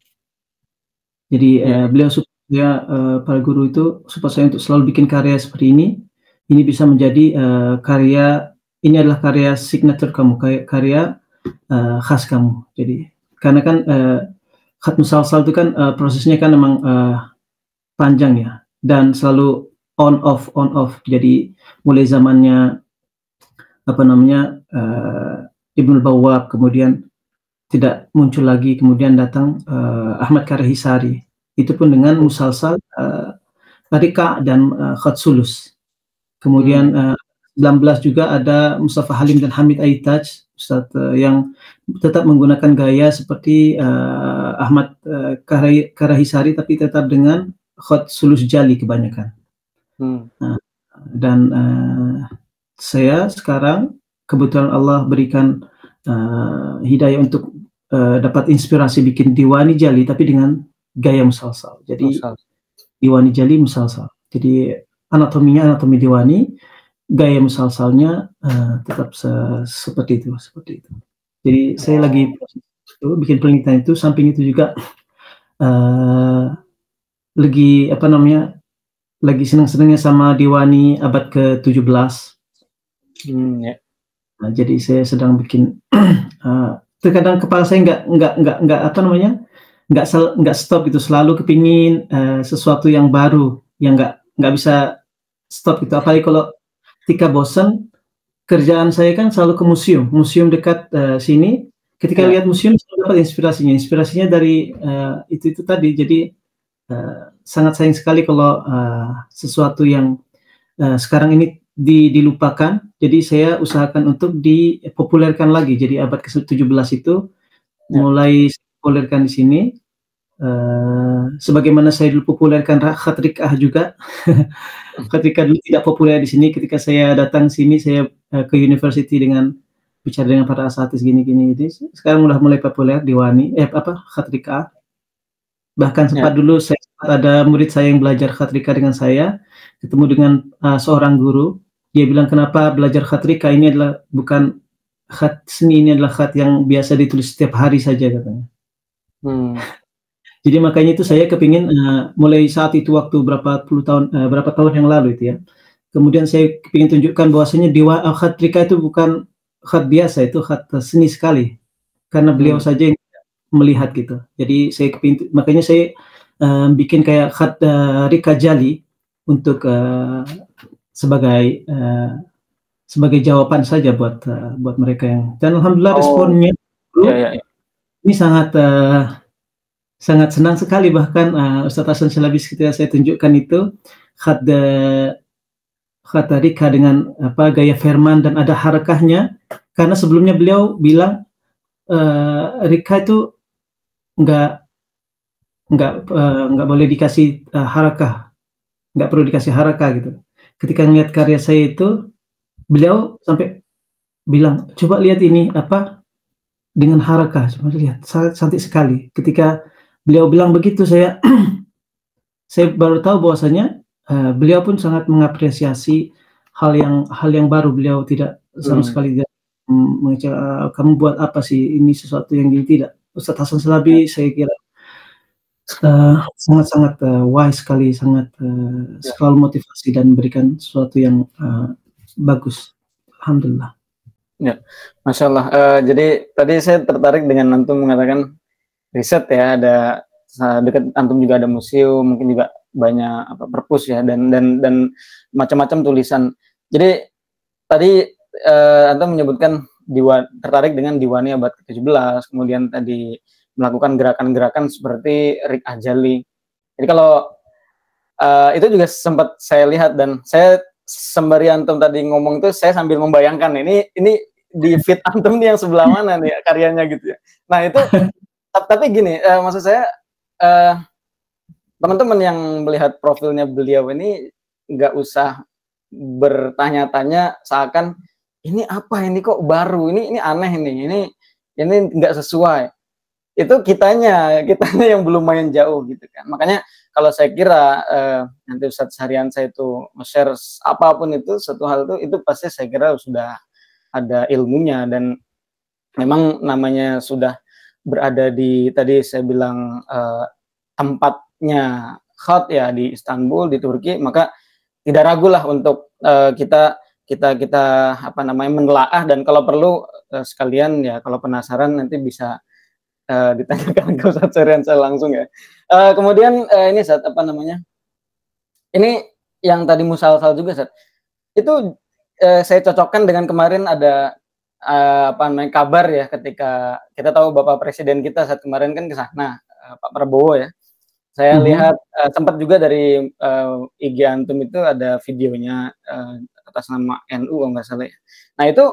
Jadi beliau ya, para guru itu support saya untuk selalu bikin karya seperti ini. Ini bisa menjadi karya, ini adalah karya signature kamu, karya khas kamu. Jadi karena kan khat musalsal itu kan prosesnya kan memang panjang ya, dan selalu on off. Jadi mulai zamannya Ibnul Bawwab, kemudian tidak muncul lagi, kemudian datang Ahmad Karahisari. Itu pun dengan musalsal Rika dan khat sulus. Kemudian 19 juga ada Mustafa Halim dan Hamid Aitaj, Ustadz yang tetap menggunakan gaya seperti Ahmad Karahisari, tapi tetap dengan khat sulus jali kebanyakan. Dan saya sekarang kebetulan Allah berikan hidayah untuk dapat inspirasi bikin diwani jali tapi dengan gaya musalsal. Jadi diwani jali musalsal. Jadi anatominya anatomi diwani, gaya musalsalnya tetap seperti itu. Jadi saya lagi bikin penelitian itu. Samping itu juga lagi senang-senangnya sama diwani abad ke-17. Nah, jadi saya sedang bikin. Terkadang kepala saya nggak stop gitu, selalu kepingin sesuatu yang baru yang nggak bisa stop gitu. Apalagi kalau ketika bosan, kerjaan saya kan selalu ke museum dekat sini. Ketika lihat museum selalu dapat inspirasinya dari itu tadi. Jadi sangat sayang sekali kalau sesuatu yang sekarang ini dilupakan. Jadi saya usahakan untuk dipopulerkan lagi. Jadi abad ke-17 itu mulai populerkan di sini, sebagaimana saya dulu populerkan khat rikah juga. Khat rikah dulu tidak populer di sini. Ketika saya datang sini, saya ke university dengan bicara dengan para asatidz gini-gini. Jadi sekarang udah mulai populer diwani khat rikah. Bahkan sempat dulu saya ada murid saya yang belajar khat rikah dengan saya, ketemu dengan seorang guru. Dia bilang, kenapa belajar khat rikah ini adalah bukan khat seni, ini adalah khat yang biasa ditulis setiap hari saja, katanya. Jadi makanya itu saya kepingin mulai saat itu, waktu berapa tahun yang lalu itu ya. Kemudian saya kepingin tunjukkan bahwasanya khat rikah itu bukan khat biasa, itu khat seni sekali karena beliau saja yang melihat gitu. Jadi saya makanya saya bikin kayak khat Rika Jali untuk sebagai sebagai jawaban saja buat buat mereka yang, dan alhamdulillah responnya ini sangat sangat senang sekali. Bahkan Ustadz Hasan Syalabis ketika saya tunjukkan itu khat Rika dengan apa gaya Firman dan ada harakahnya, karena sebelumnya beliau bilang Rika itu nggak boleh dikasih harakah, nggak perlu dikasih harakah gitu. Ketika ngeliat karya saya itu, beliau sampai bilang, coba lihat ini apa dengan harakah, coba lihat, sangat cantik sekali. Ketika beliau bilang begitu, saya saya baru tahu bahwasanya beliau pun sangat mengapresiasi hal yang baru. Beliau tidak sama sekali tidak kamu buat apa sih, ini sesuatu yang gini, tidak. Ustadz Hasan Syalabis saya kira sangat-sangat wise sekali, sangat selalu motivasi dan memberikan sesuatu yang bagus. Alhamdulillah. Ya, Masya Allah. Jadi tadi saya tertarik dengan antum mengatakan riset ya, ada dekat antum juga ada museum, mungkin juga banyak perpus ya, dan macam-macam tulisan. Jadi tadi antum menyebutkan tertarik dengan Diwani abad ke-17, kemudian tadi melakukan gerakan-gerakan seperti Rik Ajali. Jadi kalau itu juga sempat saya lihat, dan saya sembari antum tadi ngomong itu saya sambil membayangkan ini di feed antum nih yang sebelah mana nih karyanya gitu ya. Nah itu tapi gini, maksud saya teman-teman yang melihat profilnya beliau ini nggak usah bertanya-tanya seakan ini apa, ini kok baru, ini aneh, ini nggak sesuai. Itu kitanya yang belum main jauh gitu kan. Makanya kalau saya kira nanti Ustadz Harian saya itu share apapun itu, satu hal itu pasti saya kira sudah ada ilmunya, dan memang namanya sudah berada di, tadi saya bilang tempatnya khat ya di Istanbul, di Turki, maka tidak ragulah untuk kita apa namanya menelaah, dan kalau perlu sekalian ya kalau penasaran nanti bisa ditanyakan ke Ustadz Harian saya langsung ya. Kemudian ini Ustadz apa namanya? Ini yang tadi musalsal juga Ustadz. Itu saya cocokkan dengan kemarin ada apa namanya kabar ya, ketika kita tahu Bapak Presiden kita saat kemarin kan ke sana, Pak Prabowo ya. Saya lihat sempat juga dari IG antum itu ada videonya atas nama NU kalau nggak salah ya. Nah itu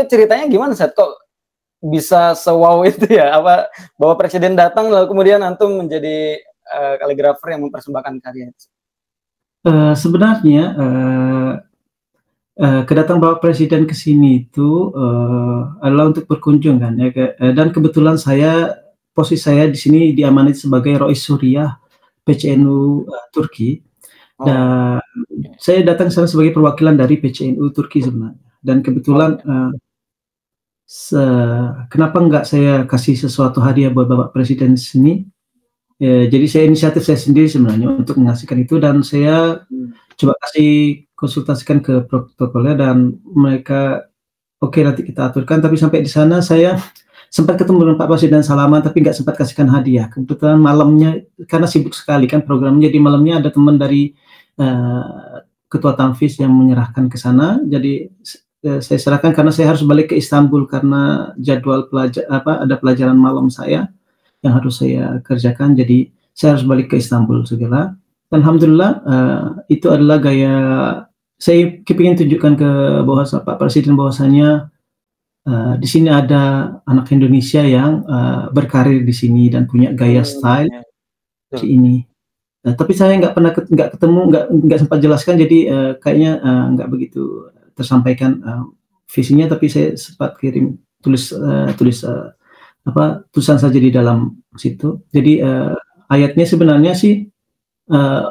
ceritanya gimana Ustadz? Kok bisa se-wow itu ya, apa bahwa presiden datang lalu kemudian antum menjadi kaligrafer yang mempersembahkan karya itu? Sebenarnya kedatangan Bapak Presiden ke sini itu adalah untuk berkunjung kan ya, dan kebetulan posisi saya di sini diamanati sebagai Rois Suriah PCNU Turki, dan saya datang ke sana sebagai perwakilan dari PCNU Turki sebenarnya, dan kebetulan kenapa enggak saya kasih sesuatu hadiah buat Bapak Presiden di sini. Jadi inisiatif saya sendiri sebenarnya untuk mengasihkan itu, dan saya coba kasih konsultasikan ke protokolnya, dan mereka oke, nanti kita aturkan. Tapi sampai di sana saya sempat ketemu dengan Pak Presiden salaman, tapi nggak sempat kasihkan hadiah. Kebetulan malamnya karena sibuk sekali kan programnya, jadi malamnya ada teman dari Ketua Tanfis yang menyerahkan ke sana. Jadi saya serahkan karena saya harus balik ke Istanbul karena jadwal ada pelajaran malam saya yang harus saya kerjakan, jadi saya harus balik ke Istanbul segala. Dan alhamdulillah itu adalah gaya saya ingin tunjukkan ke Pak Presiden bahwasanya di sini ada anak Indonesia yang berkarir di sini dan punya gaya style seperti ini. Tapi saya nggak ketemu, nggak sempat jelaskan, jadi kayaknya nggak begitu tersampaikan visinya, tapi saya sempat kirim tulisan saja di dalam situ. Jadi ayatnya sebenarnya sih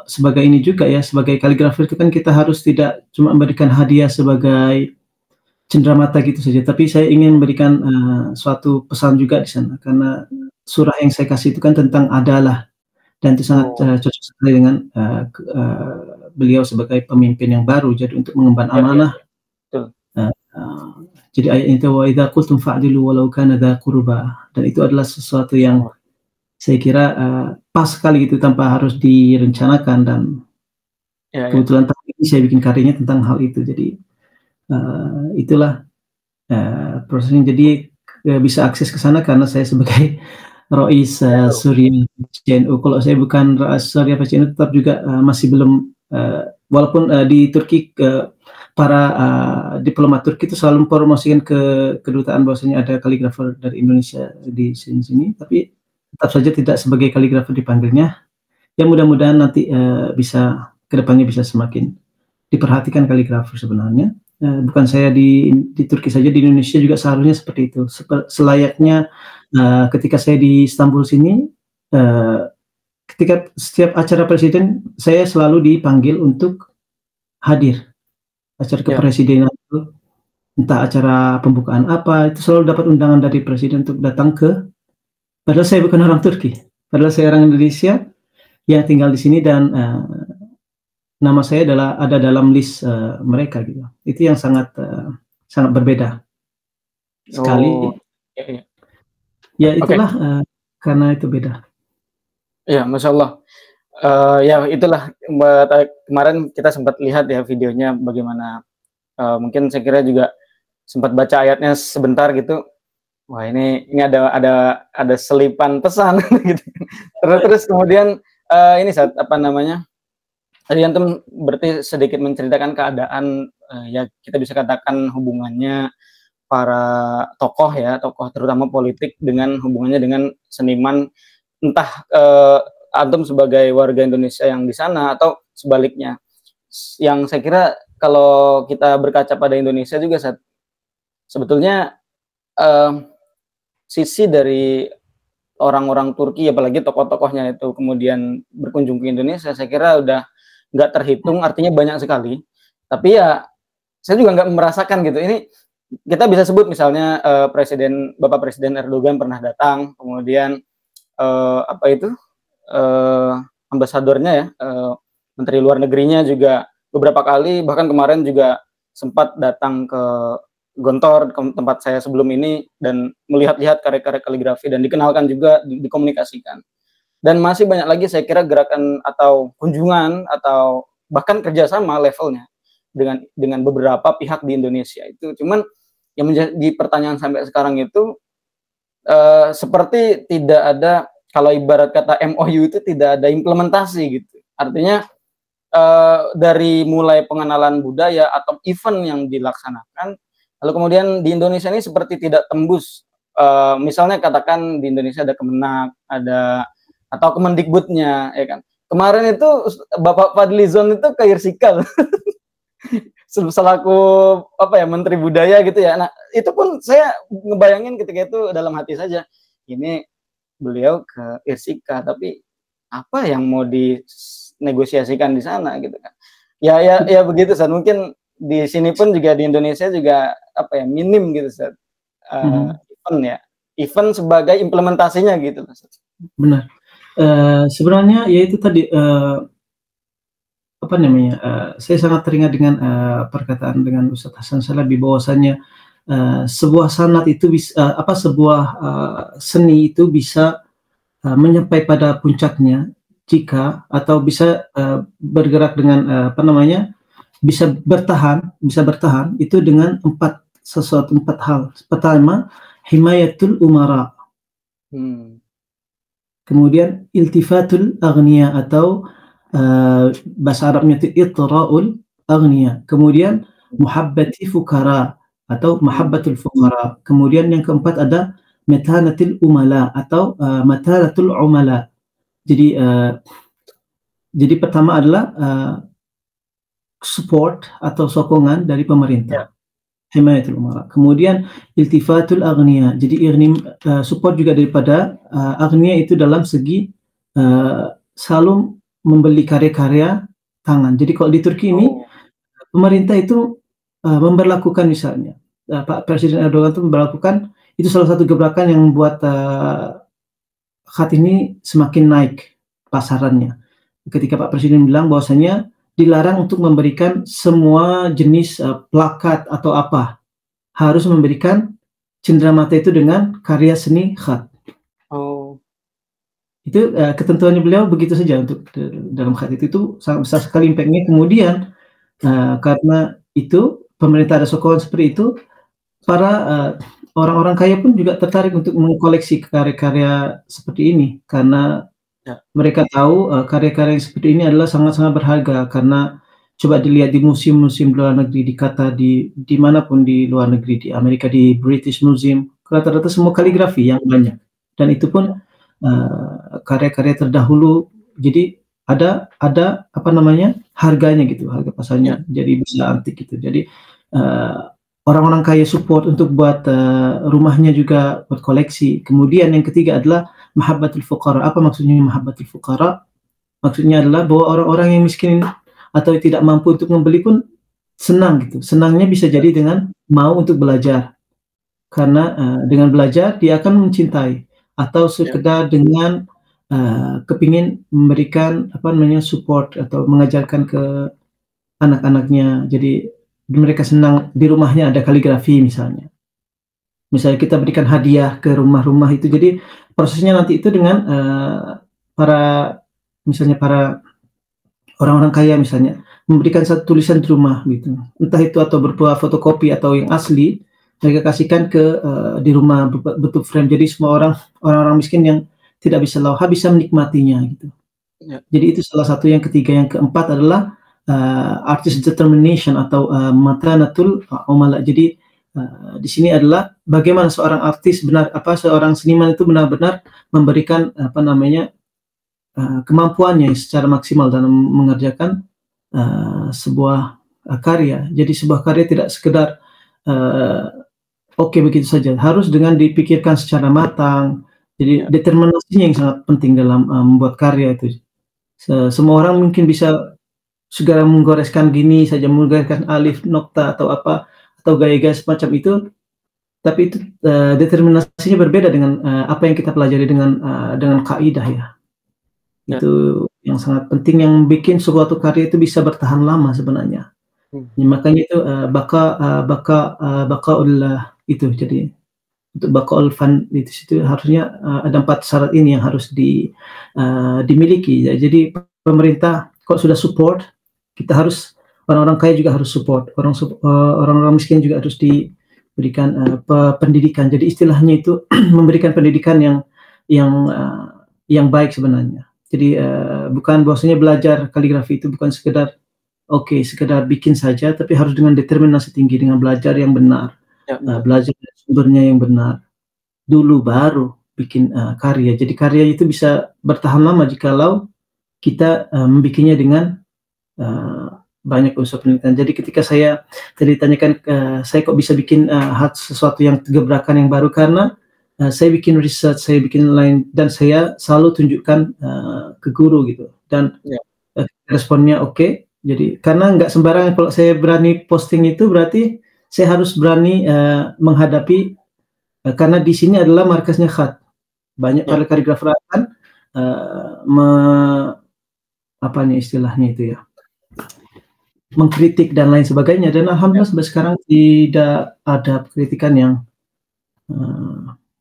sebagai ini juga ya, sebagai kaligrafer itu kan kita harus tidak cuma memberikan hadiah sebagai cenderamata gitu saja, tapi saya ingin memberikan suatu pesan juga di sana, karena surah yang saya kasih itu kan tentang adalah, dan itu sangat cocok sekali dengan beliau sebagai pemimpin yang baru, jadi untuk mengemban amanah. Jadi ayat itu wa idza qultum fa'dilu walau kana dza qurba, dan itu adalah sesuatu yang saya kira pas sekali gitu tanpa harus direncanakan, dan kebetulan tadi saya bikin karyanya tentang hal itu. Jadi itulah prosesnya. Jadi bisa akses ke sana karena saya sebagai Rois Surya PCNU. Kalau saya bukan Rois Surya PCNU tetap juga masih belum, walaupun di Turki para diplomat Turki itu selalu mempromosikan ke kedutaan bahwasanya ada kaligrafer dari Indonesia di sini, tapi tetap saja tidak sebagai kaligrafer dipanggilnya. Ya mudah-mudahan nanti bisa kedepannya bisa semakin diperhatikan kaligrafer sebenarnya. Bukan saya di Turki saja, di Indonesia juga seharusnya seperti itu. Selayaknya ketika saya di Istanbul sini, ketika setiap acara presiden saya selalu dipanggil untuk hadir. Acara kepresidenan itu, entah acara pembukaan apa, itu selalu dapat undangan dari presiden untuk datang ke, padahal saya bukan orang Turki, padahal saya orang Indonesia yang tinggal di sini, dan nama saya ada dalam list mereka gitu. Itu yang sangat berbeda sekali. Ya itulah karena itu beda. Ya, Masya Allah. Ya itulah, kemarin kita sempat lihat ya videonya bagaimana, mungkin saya kira juga sempat baca ayatnya sebentar gitu. Wah, ini ada selipan pesan gitu. Terus kemudian ini saat apa namanya? Tadi antum berarti sedikit menceritakan keadaan, ya kita bisa katakan hubungannya para tokoh ya, tokoh terutama politik dengan hubungannya dengan seniman, entah antum sebagai warga Indonesia yang di sana atau sebaliknya. Yang saya kira kalau kita berkaca pada Indonesia juga, sebetulnya sisi dari orang-orang Turki, apalagi tokoh-tokohnya itu kemudian berkunjung ke Indonesia, saya kira udah nggak terhitung, artinya banyak sekali. Tapi ya saya juga nggak merasakan gitu. Ini kita bisa sebut misalnya Bapak Presiden Erdogan pernah datang, kemudian ambasadornya ya, Menteri Luar Negerinya juga beberapa kali, bahkan kemarin juga sempat datang ke Gontor, ke tempat saya sebelum ini, dan melihat-lihat karya-karya kaligrafi dan dikenalkan juga, dikomunikasikan. Dan masih banyak lagi saya kira gerakan atau kunjungan atau bahkan kerjasama levelnya dengan beberapa pihak di Indonesia itu. Cuman yang menjadi pertanyaan sampai sekarang itu seperti tidak ada, kalau ibarat kata MOU itu tidak ada implementasi gitu. Artinya dari mulai pengenalan budaya atau event yang dilaksanakan, lalu kemudian di Indonesia ini seperti tidak tembus. Misalnya katakan di Indonesia ada Kemenak, ada atau Kemendikbudnya, ya kan. Kemarin itu Bapak Fadlizon itu ke Irsikal selaku Menteri Budaya gitu ya. Nah itu pun saya ngebayangin ketika itu dalam hati saja, ini beliau ke Irsika, tapi apa yang mau dinegosiasikan di sana gitu kan. Ya begitu, Ustaz. Mungkin di sini pun juga di Indonesia juga minim gitu, Ustaz. Event sebagai implementasinya gitu, Ustaz. Benar. Sebenarnya ya itu tadi saya sangat teringat dengan perkataan dengan Ustaz Hasan Shalabi bahwasanya sebuah sanat itu bisa sebuah seni itu bisa menyampai pada puncaknya jika atau bisa bergerak dengan bisa bertahan itu dengan empat hal. Pertama, himayatul umara. Kemudian iltifatul aghniya atau bahasa Arabnya itu itra'ul aghniya. Kemudian muhabbati fukara atau mahabbatul fuqara. Kemudian yang keempat ada matanatul umala atau matanatul umala. Jadi pertama adalah support atau sokongan dari pemerintah. Himayatul umara. Kemudian iltifatul aghniya. Jadi support juga daripada aghniya itu dalam segi selalu membeli karya-karya tangan. Jadi kalau di Turki ini pemerintah itu memberlakukan, misalnya Pak Presiden Erdogan itu memberlakukan, itu salah satu gebrakan yang membuat khat ini semakin naik pasarannya. Ketika Pak Presiden bilang bahwasanya dilarang untuk memberikan semua jenis plakat atau apa, harus memberikan cenderamata itu dengan karya seni khat. Oh. Itu ketentuannya beliau begitu saja untuk dalam khat itu sangat besar sekali impact-nya. Kemudian karena itu pemerintah ada sokongan seperti itu, para orang-orang kaya pun juga tertarik untuk mengkoleksi karya-karya seperti ini karena mereka tahu karya-karya yang seperti ini adalah sangat-sangat berharga. Karena coba dilihat di museum-museum luar negeri, dikata di manapun di luar negeri, di Amerika, di British Museum, rata-rata semua kaligrafi yang banyak, dan itu pun karya-karya terdahulu. Jadi ada apa namanya, harganya gitu, harga pasarnya, jadi bisa antik gitu. Jadi orang-orang kaya support untuk buat rumahnya juga buat koleksi. Kemudian yang ketiga adalah mahabbatul fuqara. Apa maksudnya mahabbatul fuqara? Maksudnya adalah bahwa orang-orang yang miskin atau tidak mampu untuk membeli pun senang gitu. Senangnya bisa jadi dengan mau untuk belajar. Karena dengan belajar dia akan mencintai, atau sekedar dengan kepingin memberikan apa namanya support atau mengajarkan ke anak-anaknya. Jadi mereka senang di rumahnya ada kaligrafi misalnya. Misalnya kita berikan hadiah ke rumah-rumah itu. Jadi prosesnya nanti itu dengan para orang-orang kaya misalnya memberikan satu tulisan di rumah gitu. Entah itu atau berupa fotokopi atau yang asli, mereka kasihkan ke di rumah bentuk frame. Jadi semua orang-orang miskin yang tidak bisa lauha bisa menikmatinya gitu. Jadi itu salah satu. Yang ketiga, yang keempat adalah artist determination atau matanatul umala. Jadi di sini adalah bagaimana seorang artis seorang seniman itu benar-benar memberikan apa namanya kemampuannya secara maksimal dalam mengerjakan sebuah karya. Jadi sebuah karya tidak sekedar oke begitu saja, harus dengan dipikirkan secara matang. Jadi determinasinya yang sangat penting dalam membuat karya itu. Semua orang mungkin bisa segera menggoreskan gini saja, menggoreskan alif, nokta atau apa, atau gaya-gaya semacam itu, tapi itu determinasinya berbeda dengan apa yang kita pelajari dengan kaidah ya. Itu yang sangat penting, yang bikin suatu karya itu bisa bertahan lama sebenarnya. Makanya itu baqaul itu. Jadi untuk baqaul fan itu situ harusnya ada 4 syarat ini yang harus dimiliki. Jadi pemerintah kok sudah support, kita harus, orang-orang kaya juga harus support, orang-orang miskin juga harus diberikan pendidikan. Jadi istilahnya itu memberikan pendidikan yang baik sebenarnya. Jadi bukan bahwasanya belajar kaligrafi itu bukan sekedar sekedar bikin saja, tapi harus dengan determinasi tinggi, dengan belajar yang benar, belajar sumbernya yang benar dulu, baru bikin karya. Jadi karya itu bisa bertahan lama jikalau kita membikinnya dengan banyak unsur penelitian. Jadi ketika saya tadi tanyakan saya kok bisa bikin sesuatu yang gebrakan yang baru, karena saya bikin research, saya bikin lain, dan saya selalu tunjukkan ke guru gitu, dan responnya oke. Jadi karena nggak sembarangan kalau saya berani posting itu, berarti saya harus berani menghadapi, karena di sini adalah markasnya khat. Banyak para kaligrafer akan apa nih istilahnya itu ya, mengkritik dan lain sebagainya, dan alhamdulillah sampai sekarang tidak ada kritikan yang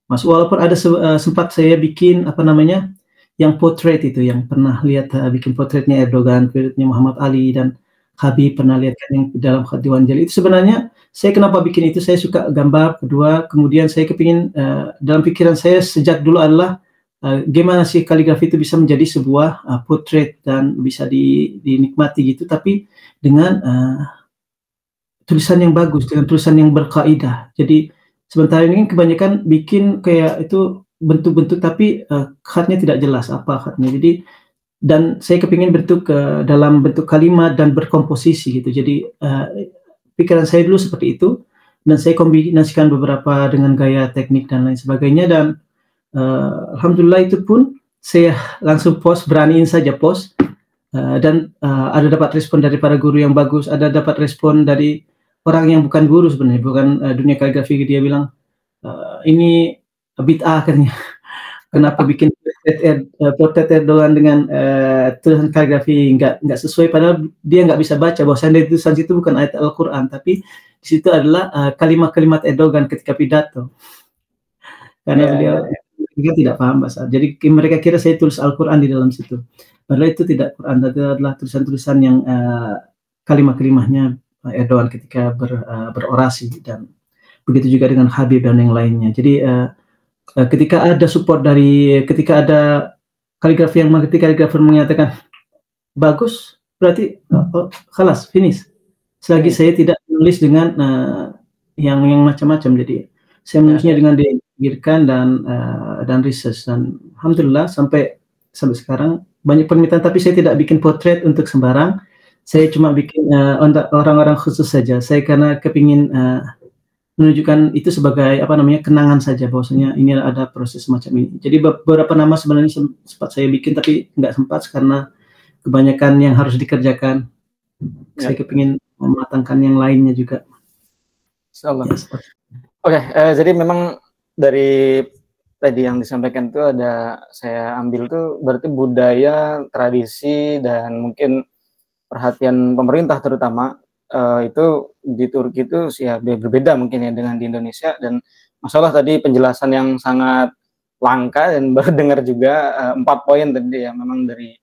masuk. Walaupun ada sempat saya bikin apa namanya yang portrait itu, yang pernah lihat bikin portraitnya Erdogan, portraitnya Muhammad Ali, dan Habib pernah lihat kan yang dalam khat Diwan Jali. Itu sebenarnya saya kenapa bikin itu, saya suka gambar. Kedua, kemudian saya kepingin dalam pikiran saya sejak dulu adalah gimana sih kaligrafi itu bisa menjadi sebuah portrait dan bisa dinikmati gitu, tapi dengan tulisan yang bagus, dengan tulisan yang berkaidah. Jadi sementara ini kebanyakan bikin kayak itu bentuk-bentuk, tapi khatnya tidak jelas apa khatnya. Jadi, dan saya kepingin bentuk dalam bentuk kalimat dan berkomposisi gitu. Jadi pikiran saya dulu seperti itu, dan saya kombinasikan beberapa dengan gaya teknik dan lain sebagainya, dan alhamdulillah itu pun saya langsung post, beraniin saja post, dan ada dapat respon dari para guru yang bagus, ada dapat respon dari orang yang bukan guru sebenarnya, bukan dunia kaligrafi. Dia bilang ini bid'ah katanya, kenapa bikin portrait Erdogan dengan tulisan kaligrafi nggak sesuai, padahal dia nggak bisa baca, bahwasanya tulisan itu bukan ayat Al-Quran, tapi di situ adalah kalimat-kalimat Erdogan ketika pidato. Karena beliau mereka tidak paham bahasa. Jadi mereka kira saya tulis Al-Quran di dalam situ. Padahal itu tidak Quran, itu adalah tulisan-tulisan yang kalimat-kalimatnya Erdogan ketika berorasi, dan begitu juga dengan Habib dan yang lainnya. Jadi ketika ada support dari, ketika ada kaligrafi yang ketika kaligrafer menyatakan bagus, berarti khalas, finish. Selagi saya tidak menulis dengan yang macam-macam, jadi saya menulisnya dengan dipikirkan dan research, dan alhamdulillah sampai sekarang banyak permintaan, tapi saya tidak bikin potret untuk sembarang. Saya cuma bikin untuk orang-orang khusus saja. Saya karena kepingin menunjukkan itu sebagai kenangan saja, bahwasanya ini ada proses semacam ini. Jadi beberapa nama sebenarnya sempat saya bikin, tapi nggak sempat karena kebanyakan yang harus dikerjakan. Saya kepingin mematangkan yang lainnya juga. Oke, jadi memang dari tadi yang disampaikan itu ada, saya ambil tuh berarti budaya, tradisi, dan mungkin perhatian pemerintah terutama itu di Turki itu ya berbeda mungkin ya dengan di Indonesia. Dan masalah tadi penjelasan yang sangat langka, dan baru dengar juga 4 poin tadi ya, memang dari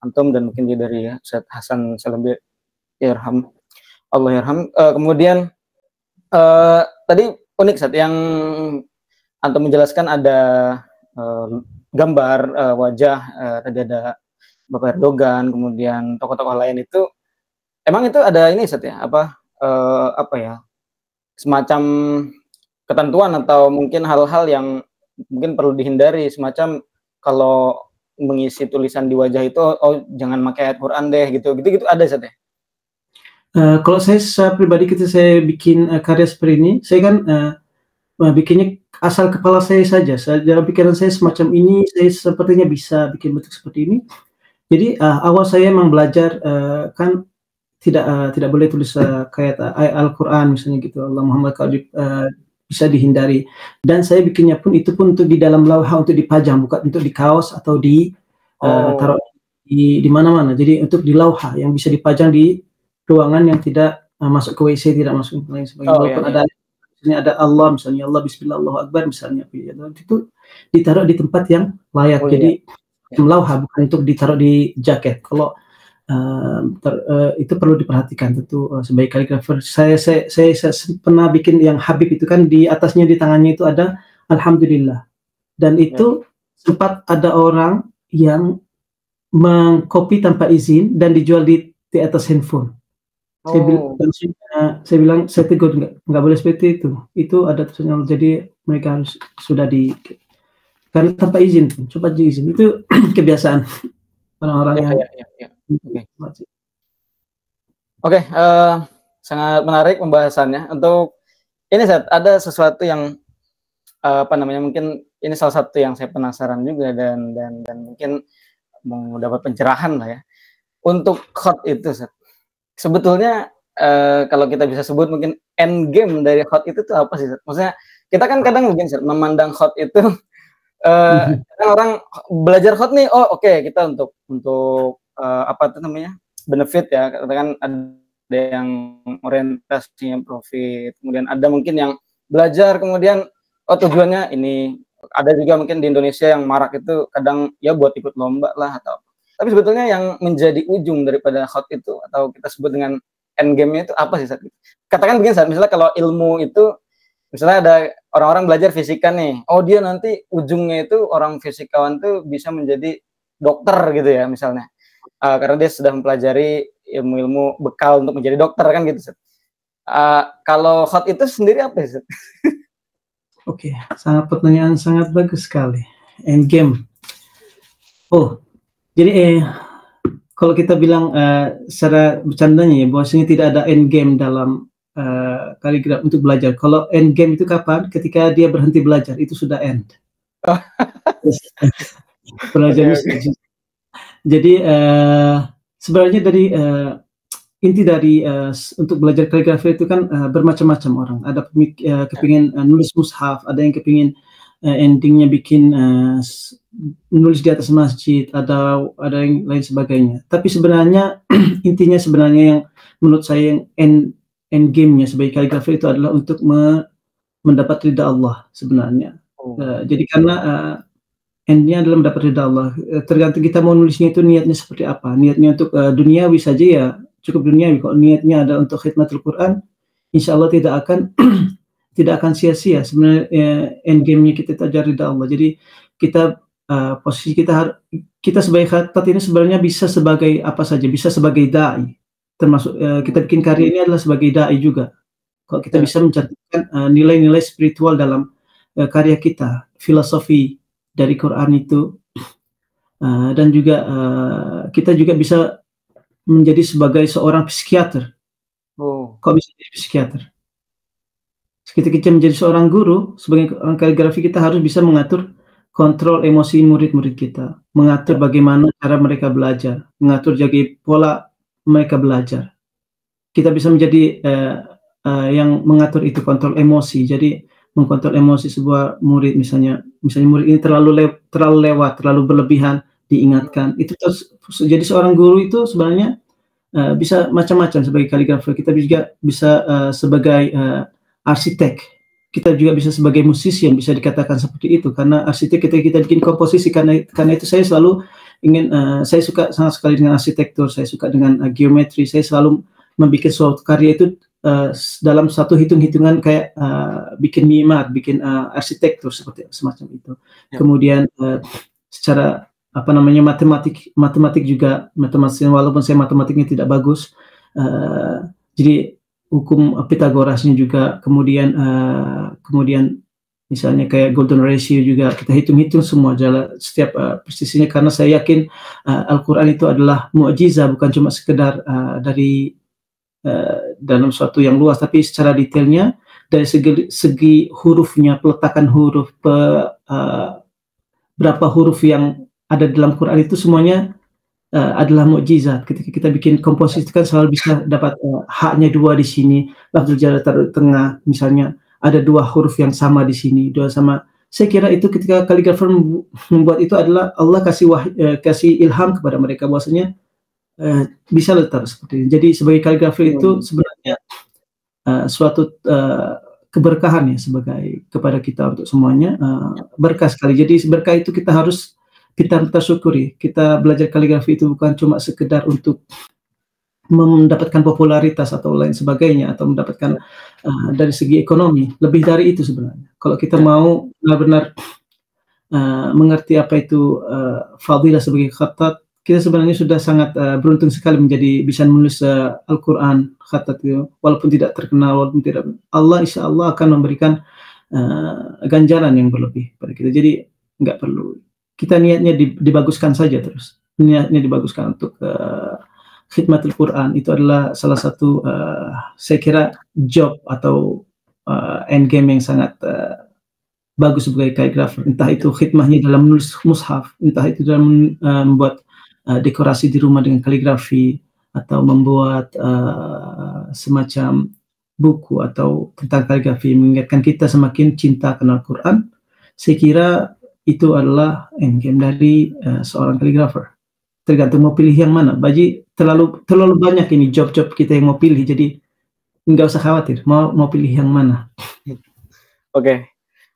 Antum dan mungkin juga dari Ustaz Hasan Salabi, Allah yarham. Kemudian tadi unik saat yang Antum menjelaskan ada gambar wajah, tadi ada Bapak Erdogan, kemudian tokoh-tokoh lain itu. Emang itu ada ini Ustaz ya, apa ya, semacam ketentuan atau mungkin hal-hal yang mungkin perlu dihindari, semacam kalau mengisi tulisan di wajah itu, jangan pakai ayat Quran deh, gitu ada Ustaz ya? Kalau saya pribadi, ketika saya bikin karya seperti ini, saya kan bikinnya asal kepala saya saja. Dalam pikiran saya semacam ini, saya sepertinya bisa bikin bentuk seperti ini. Jadi awal saya memang belajar kan tidak boleh tulis kayak ayat Al-Quran misalnya gitu, Allah Muhammad, kalau bisa dihindari. Dan saya bikinnya pun itu pun untuk di dalam lauha, untuk dipajang, bukan untuk di kaos atau di taruh di mana-mana. Jadi untuk di lauha yang bisa dipajang di ruangan yang tidak masuk ke WC, tidak masuk ke lain sebagainya. Walaupun ada Allah misalnya, Allah Bismillah Allahu Akbar misalnya, itu ditaruh di tempat yang layak. Jadi lauha, bukan untuk ditaruh di jaket. Kalau itu perlu diperhatikan tentu sebagai kaligrafer. Saya pernah bikin yang Habib itu kan, di atasnya, di tangannya itu ada Alhamdulillah, dan itu sempat ada orang yang mengcopy tanpa izin dan dijual di atas handphone. Saya bilang saya tegur, nggak boleh seperti itu ada tulisannya. Jadi mereka harus sudah karena tanpa izin, coba izin, itu kebiasaan orang-orang yang Oke, sangat menarik pembahasannya. Untuk ini ada sesuatu yang mungkin ini salah satu yang saya penasaran juga, dan mungkin mau dapat pencerahan lah ya. Untuk khot itu sebetulnya kalau kita bisa sebut mungkin end game dari khot itu tuh apa sih? Maksudnya kita kan kadang mungkin memandang khot itu orang belajar khot nih, oke, kita untuk benefit ya, katakan ada yang orientasinya profit, kemudian ada mungkin yang belajar kemudian tujuannya ini. Ada juga mungkin di Indonesia yang marak itu kadang ya buat ikut lomba lah atau, tapi sebetulnya yang menjadi ujung daripada khot itu, atau kita sebut dengan end game-nya itu apa sih Ustaz? Katakan begini Ustaz, misalnya kalau ilmu itu, misalnya ada orang-orang belajar fisika nih, dia nanti ujungnya itu orang fisikawan tuh bisa menjadi dokter gitu ya misalnya. Karena dia sudah mempelajari ilmu-ilmu bekal untuk menjadi dokter kan gitu. Kalau khot itu sendiri apa sih? Oke, pertanyaan sangat bagus sekali. End game. Jadi kalau kita bilang secara bercandanya ya, bahwasanya tidak ada end game dalam kaligraf untuk belajar. Kalau end game itu kapan? Ketika dia berhenti belajar, itu sudah end. Belajarnya jadi sebenarnya dari inti dari untuk belajar kaligrafi itu kan bermacam-macam orang. Ada kepingin nulis mushaf, ada yang kepingin endingnya bikin nulis di atas masjid, ada yang lain sebagainya. Tapi sebenarnya intinya sebenarnya yang menurut saya yang end end game-nya sebagai kaligrafer itu adalah untuk mendapat ridha Allah sebenarnya. Jadi karena end-nya adalah mendapat ridha Allah. Tergantung kita mau nulisnya itu niatnya seperti apa. Niatnya untuk duniawi saja ya cukup duniawi. Kalau niatnya adalah untuk khidmatul Quran, insya Allah tidak akan tidak akan sia-sia. Sebenarnya end game-nya kita itu adalah ridha Allah. Jadi kita posisi kita sebagai khattat ini sebenarnya bisa sebagai apa saja, bisa sebagai dai. Termasuk kita bikin karya ini adalah sebagai dai juga. Kalau kita bisa mencantumkan nilai-nilai spiritual dalam karya kita, filosofi dari Quran itu, dan juga kita juga bisa menjadi sebagai seorang psikiater. Kok bisa jadi psikiater? Ketika kita menjadi seorang guru, sebagai orang kaligrafi kita harus bisa mengatur kontrol emosi murid-murid kita, mengatur bagaimana cara mereka belajar, mengatur jaga pola mereka belajar. Kita bisa menjadi yang mengatur itu, kontrol emosi. Jadi mengkontrol emosi sebuah murid, misalnya murid ini terlalu lewat, terlalu berlebihan, diingatkan. Itu terus, jadi seorang guru itu sebenarnya bisa macam-macam sebagai kaligrafer. Kita juga bisa sebagai arsitek. Kita juga bisa sebagai musisi yang bisa dikatakan seperti itu, karena arsitek kita bikin komposisi, karena itu saya selalu ingin saya suka sangat sekali dengan arsitektur, saya suka dengan geometri, saya selalu membuat suatu karya itu dalam satu hitung-hitungan kayak bikin mimar, bikin arsitektur seperti semacam itu. Kemudian secara apa namanya matematik juga, walaupun saya matematiknya tidak bagus, jadi hukum Pitagorasnya juga, kemudian misalnya kayak golden ratio juga kita hitung-hitung semua jalan setiap presisinya, karena saya yakin Al-Quran itu adalah mukjizat, bukan cuma sekedar dari dalam suatu yang luas, tapi secara detailnya dari segi hurufnya, peletakan huruf, berapa huruf yang ada dalam Quran itu semuanya adalah mukjizat. Ketika kita bikin komposisi kan selalu bisa dapat haknya 2 di sini, lafzul jalalain taruh di tengah, misalnya ada 2 huruf yang sama di sini, 2 sama. Saya kira itu ketika kaligrafer membuat itu adalah Allah kasih ilham kepada mereka bahwasanya bisa letak seperti ini. Jadi sebagai kaligrafer itu sebenarnya suatu keberkahan ya kepada kita untuk semuanya, berkah sekali. Jadi berkah itu kita syukuri. Kita belajar kaligrafi itu bukan cuma sekedar untuk mendapatkan popularitas atau lain sebagainya, atau mendapatkan dari segi ekonomi. Lebih dari itu sebenarnya. Kalau kita mau benar-benar mengerti apa itu fadilah sebagai khattat, kita sebenarnya sudah sangat beruntung sekali bisa menulis Al-Quran khattat itu, walaupun tidak terkenal, walaupun tidak, Allah insya Allah akan memberikan ganjaran yang berlebih pada kita. Jadi nggak perlu kita niatnya dibaguskan saja, terus niatnya dibaguskan untuk khidmatul Quran. Itu adalah salah satu saya kira job atau end game yang sangat bagus sebagai kaligrafer. Entah itu khidmahnya dalam menulis mushaf, entah itu dalam membuat dekorasi di rumah dengan kaligrafi, atau membuat semacam buku atau tentang kaligrafi mengingatkan kita semakin cinta kenal Quran. Saya kira itu adalah end game dari seorang kaligrafer. Tergantung mau pilih yang mana. Baji terlalu banyak ini job-job kita yang mau pilih, jadi nggak usah khawatir mau pilih yang mana. Oke,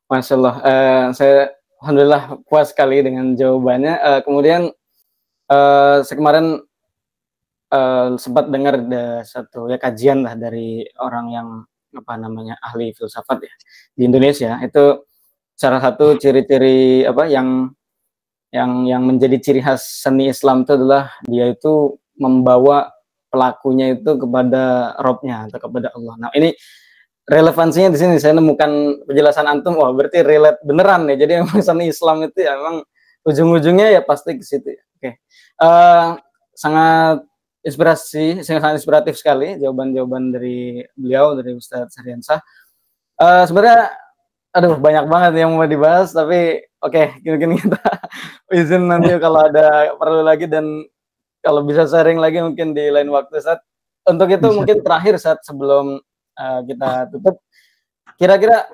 Masya Allah. Saya alhamdulillah puas sekali dengan jawabannya. Kemudian saya kemarin sempat dengar satu kajian lah dari orang yang ahli filsafat ya di Indonesia. Itu salah satu ciri-ciri yang menjadi ciri khas seni Islam itu adalah dia itu membawa pelakunya itu kepada Robnya atau kepada Allah. Nah, ini relevansinya di sini saya nemukan penjelasan antum, wah berarti relate beneran ya. Jadi memang seni Islam itu ya memang ujung-ujungnya ya pasti ke situ. Oke. Sangat inspiratif sekali jawaban-jawaban dari beliau, dari Ustadz Saryansyah. Sebenarnya banyak banget yang mau dibahas, tapi oke, mungkin kita izin nanti kalau ada perlu lagi, dan kalau bisa sharing lagi mungkin di lain waktu, Ustadz. Untuk itu mungkin terakhir, Ustadz, sebelum kita tutup, kira-kira,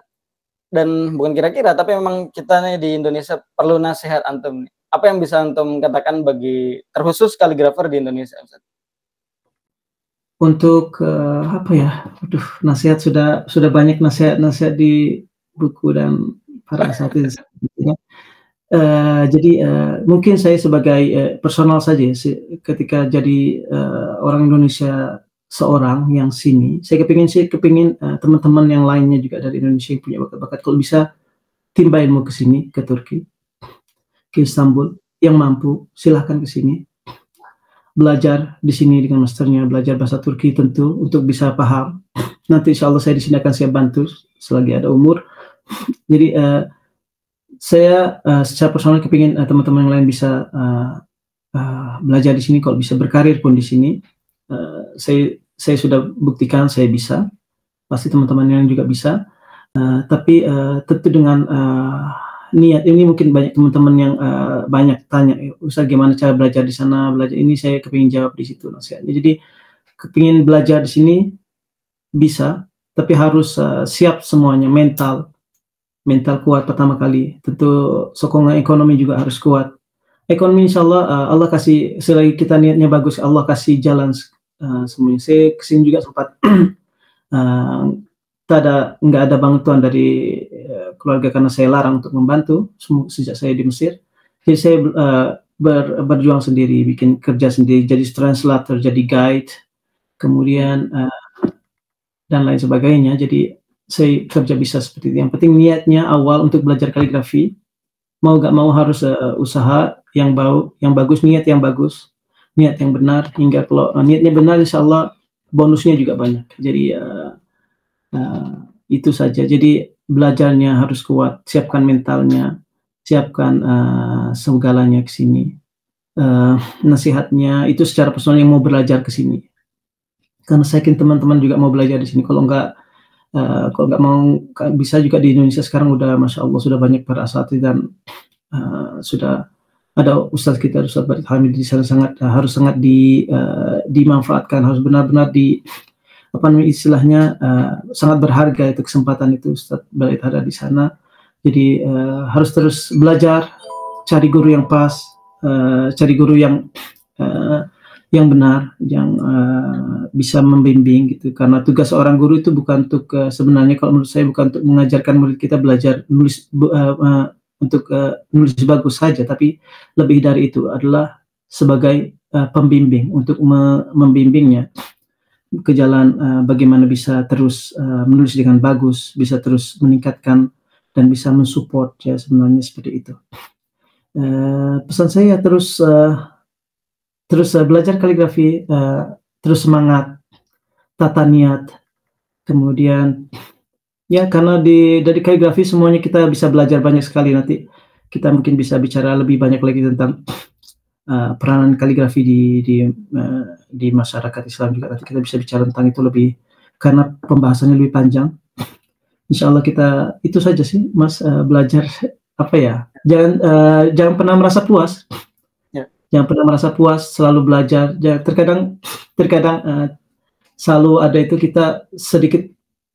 dan bukan kira-kira, tapi memang kita nih di Indonesia perlu nasihat antum nih. Apa yang bisa antum katakan bagi terkhusus kaligrafer di Indonesia, Ustadz? Untuk apa ya? Aduh, nasihat sudah banyak nasihat-nasihat di buku dan para asatidz. Jadi mungkin saya sebagai personal saja ya, ketika jadi orang Indonesia seorang yang sini, saya kepingin teman-teman yang lainnya juga dari Indonesia yang punya bakat-bakat kalau bisa timbain mau ke sini, ke Turki, ke Istanbul, yang mampu silahkan ke sini. Belajar di sini dengan masternya, belajar bahasa Turki tentu untuk bisa paham. Nanti insya Allah saya di sini akan siap bantu selagi ada umur. Jadi saya secara personal kepingin teman-teman yang lain bisa belajar di sini, kalau bisa berkarir pun di sini. Saya sudah buktikan saya bisa, pasti teman-teman yang juga bisa. Tapi tentu dengan niat ini mungkin banyak teman-teman yang banyak tanya, Ustaz gimana cara belajar di sana, belajar ini, saya kepingin jawab di situ nasihatnya. Jadi kepingin belajar di sini bisa, tapi harus siap semuanya, mental kuat pertama kali. Tentu sokongan ekonomi juga harus kuat. Ekonomi insya Allah Allah kasih, selagi kita niatnya bagus, Allah kasih jalan semuanya. Saya kesini juga sempat nggak ada bantuan dari keluarga karena saya larang untuk membantu sejak saya di Mesir. Jadi saya berjuang sendiri, bikin kerja sendiri, jadi translator, jadi guide, kemudian dan lain sebagainya. Jadi saya kerja bisa seperti itu. Yang penting niatnya awal untuk belajar kaligrafi, mau gak mau harus usaha yang bagus, niat yang bagus, niat yang benar. Hingga kalau niatnya benar, insya Allah bonusnya juga banyak. Jadi itu saja. Jadi belajarnya harus kuat, siapkan mentalnya, siapkan segalanya ke sini. Nasihatnya itu secara personal yang mau belajar ke sini. Karena saya yakin teman-teman juga mau belajar di sini. Kalau nggak mau, bisa juga di Indonesia sekarang udah masya Allah sudah banyak para asatidz dan sudah ada ustaz kita, Ustaz Barit Hamid di sana, harus sangat dimanfaatkan, harus benar-benar istilahnya sangat berharga itu kesempatan itu Ustaz Barit ada di sana. Jadi harus terus belajar, cari guru yang pas, cari guru yang benar, yang bisa membimbing gitu. Karena tugas seorang guru itu bukan untuk sebenarnya kalau menurut saya bukan untuk mengajarkan murid kita belajar nulis untuk nulis bagus saja, tapi lebih dari itu adalah sebagai pembimbing untuk membimbingnya ke jalan bagaimana bisa terus menulis dengan bagus, bisa terus meningkatkan dan bisa mensupport ya, sebenarnya seperti itu. Pesan saya terus belajar kaligrafi, terus semangat, tata niat, kemudian ya karena dari kaligrafi semuanya kita bisa belajar banyak sekali. Nanti kita mungkin bisa bicara lebih banyak lagi tentang peranan kaligrafi di masyarakat Islam juga. Nanti kita bisa bicara tentang itu lebih, karena pembahasannya lebih panjang. Insya Allah kita itu saja sih Mas, belajar apa ya, jangan pernah merasa puas. Jangan pernah merasa puas, selalu belajar. Terkadang selalu ada itu, kita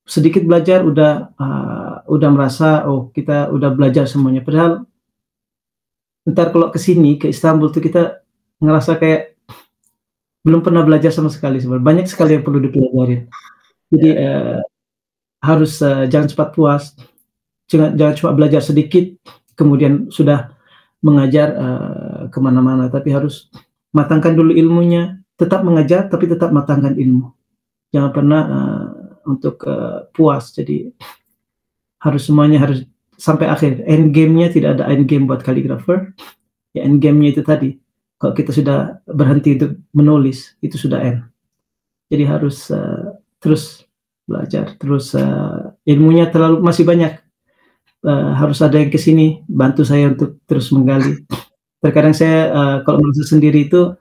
sedikit belajar udah merasa oh kita udah belajar semuanya. Padahal ntar kalau ke sini ke Istanbul tuh kita ngerasa kayak belum pernah belajar sama sekali. Sebenarnya banyak sekali yang perlu dipelajarin. Jadi harus jangan cepat puas. Jangan cuma belajar sedikit kemudian sudah mengajar kemana-mana, tapi harus matangkan dulu ilmunya. Tetap mengajar tapi tetap matangkan ilmu. Jangan pernah untuk puas. Jadi harus semuanya harus sampai akhir. End game-nya tidak ada end game buat kaligrafer. Ya end game-nya itu tadi. Kalau kita sudah berhenti untuk menulis, itu sudah end. Jadi harus terus belajar, terus ilmunya masih banyak. Harus ada yang kesini bantu saya untuk terus menggali. Terkadang saya kalau merasa sendiri itu,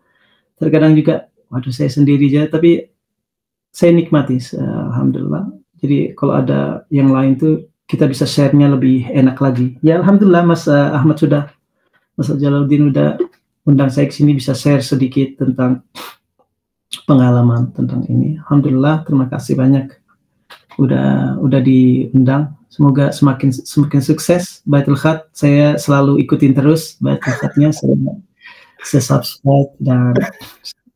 terkadang juga, waduh saya sendiri aja, tapi saya nikmati, alhamdulillah. Jadi kalau ada yang lain tuh kita bisa share-nya lebih enak lagi. Ya alhamdulillah Mas Ahmad Mas Jalaluddin udah undang saya ke sini bisa share sedikit tentang pengalaman tentang ini. Alhamdulillah, terima kasih banyak udah diundang. Semoga semakin sukses Baitul Khat. Saya selalu ikutin terus Baitul Khatnya, saya subscribe dan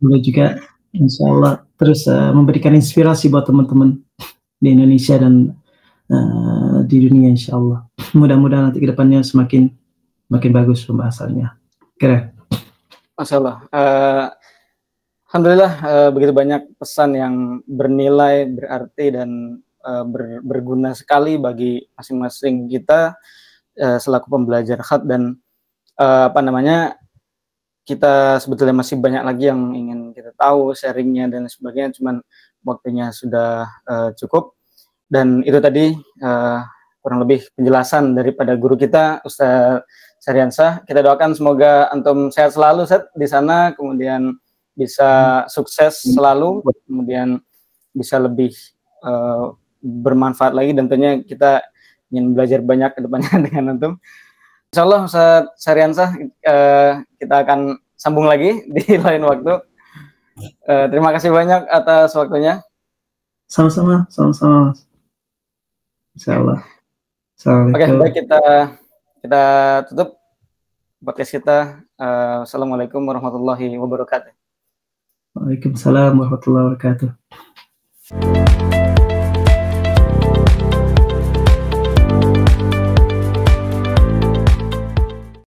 juga Insya Allah terus memberikan inspirasi buat teman-teman di Indonesia dan di dunia, insya Allah. Mudah-mudahan nanti kedepannya semakin bagus pembahasannya. Keren. Masya Allah. Alhamdulillah begitu banyak pesan yang bernilai, berarti dan berguna sekali bagi masing-masing kita selaku pembelajar khat, dan kita sebetulnya masih banyak lagi yang ingin kita tahu, sharingnya dan sebagainya, cuman waktunya sudah cukup. Dan itu tadi kurang lebih penjelasan daripada guru kita, Ustaz Syahriansah. Kita doakan semoga antum sehat selalu, Ustaz, di sana, kemudian bisa sukses selalu, kemudian bisa lebih bermanfaat lagi, dan tentunya kita ingin belajar banyak ke depannya dengan antum. Insya Allah, Ustaz Syahriansah, kita akan sambung lagi di lain waktu. Terima kasih banyak atas waktunya. Sama-sama. Insya Allah. Oke, baik, kita tutup podcast kita. Assalamualaikum warahmatullahi wabarakatuh. Waalaikumsalam warahmatullahi wabarakatuh.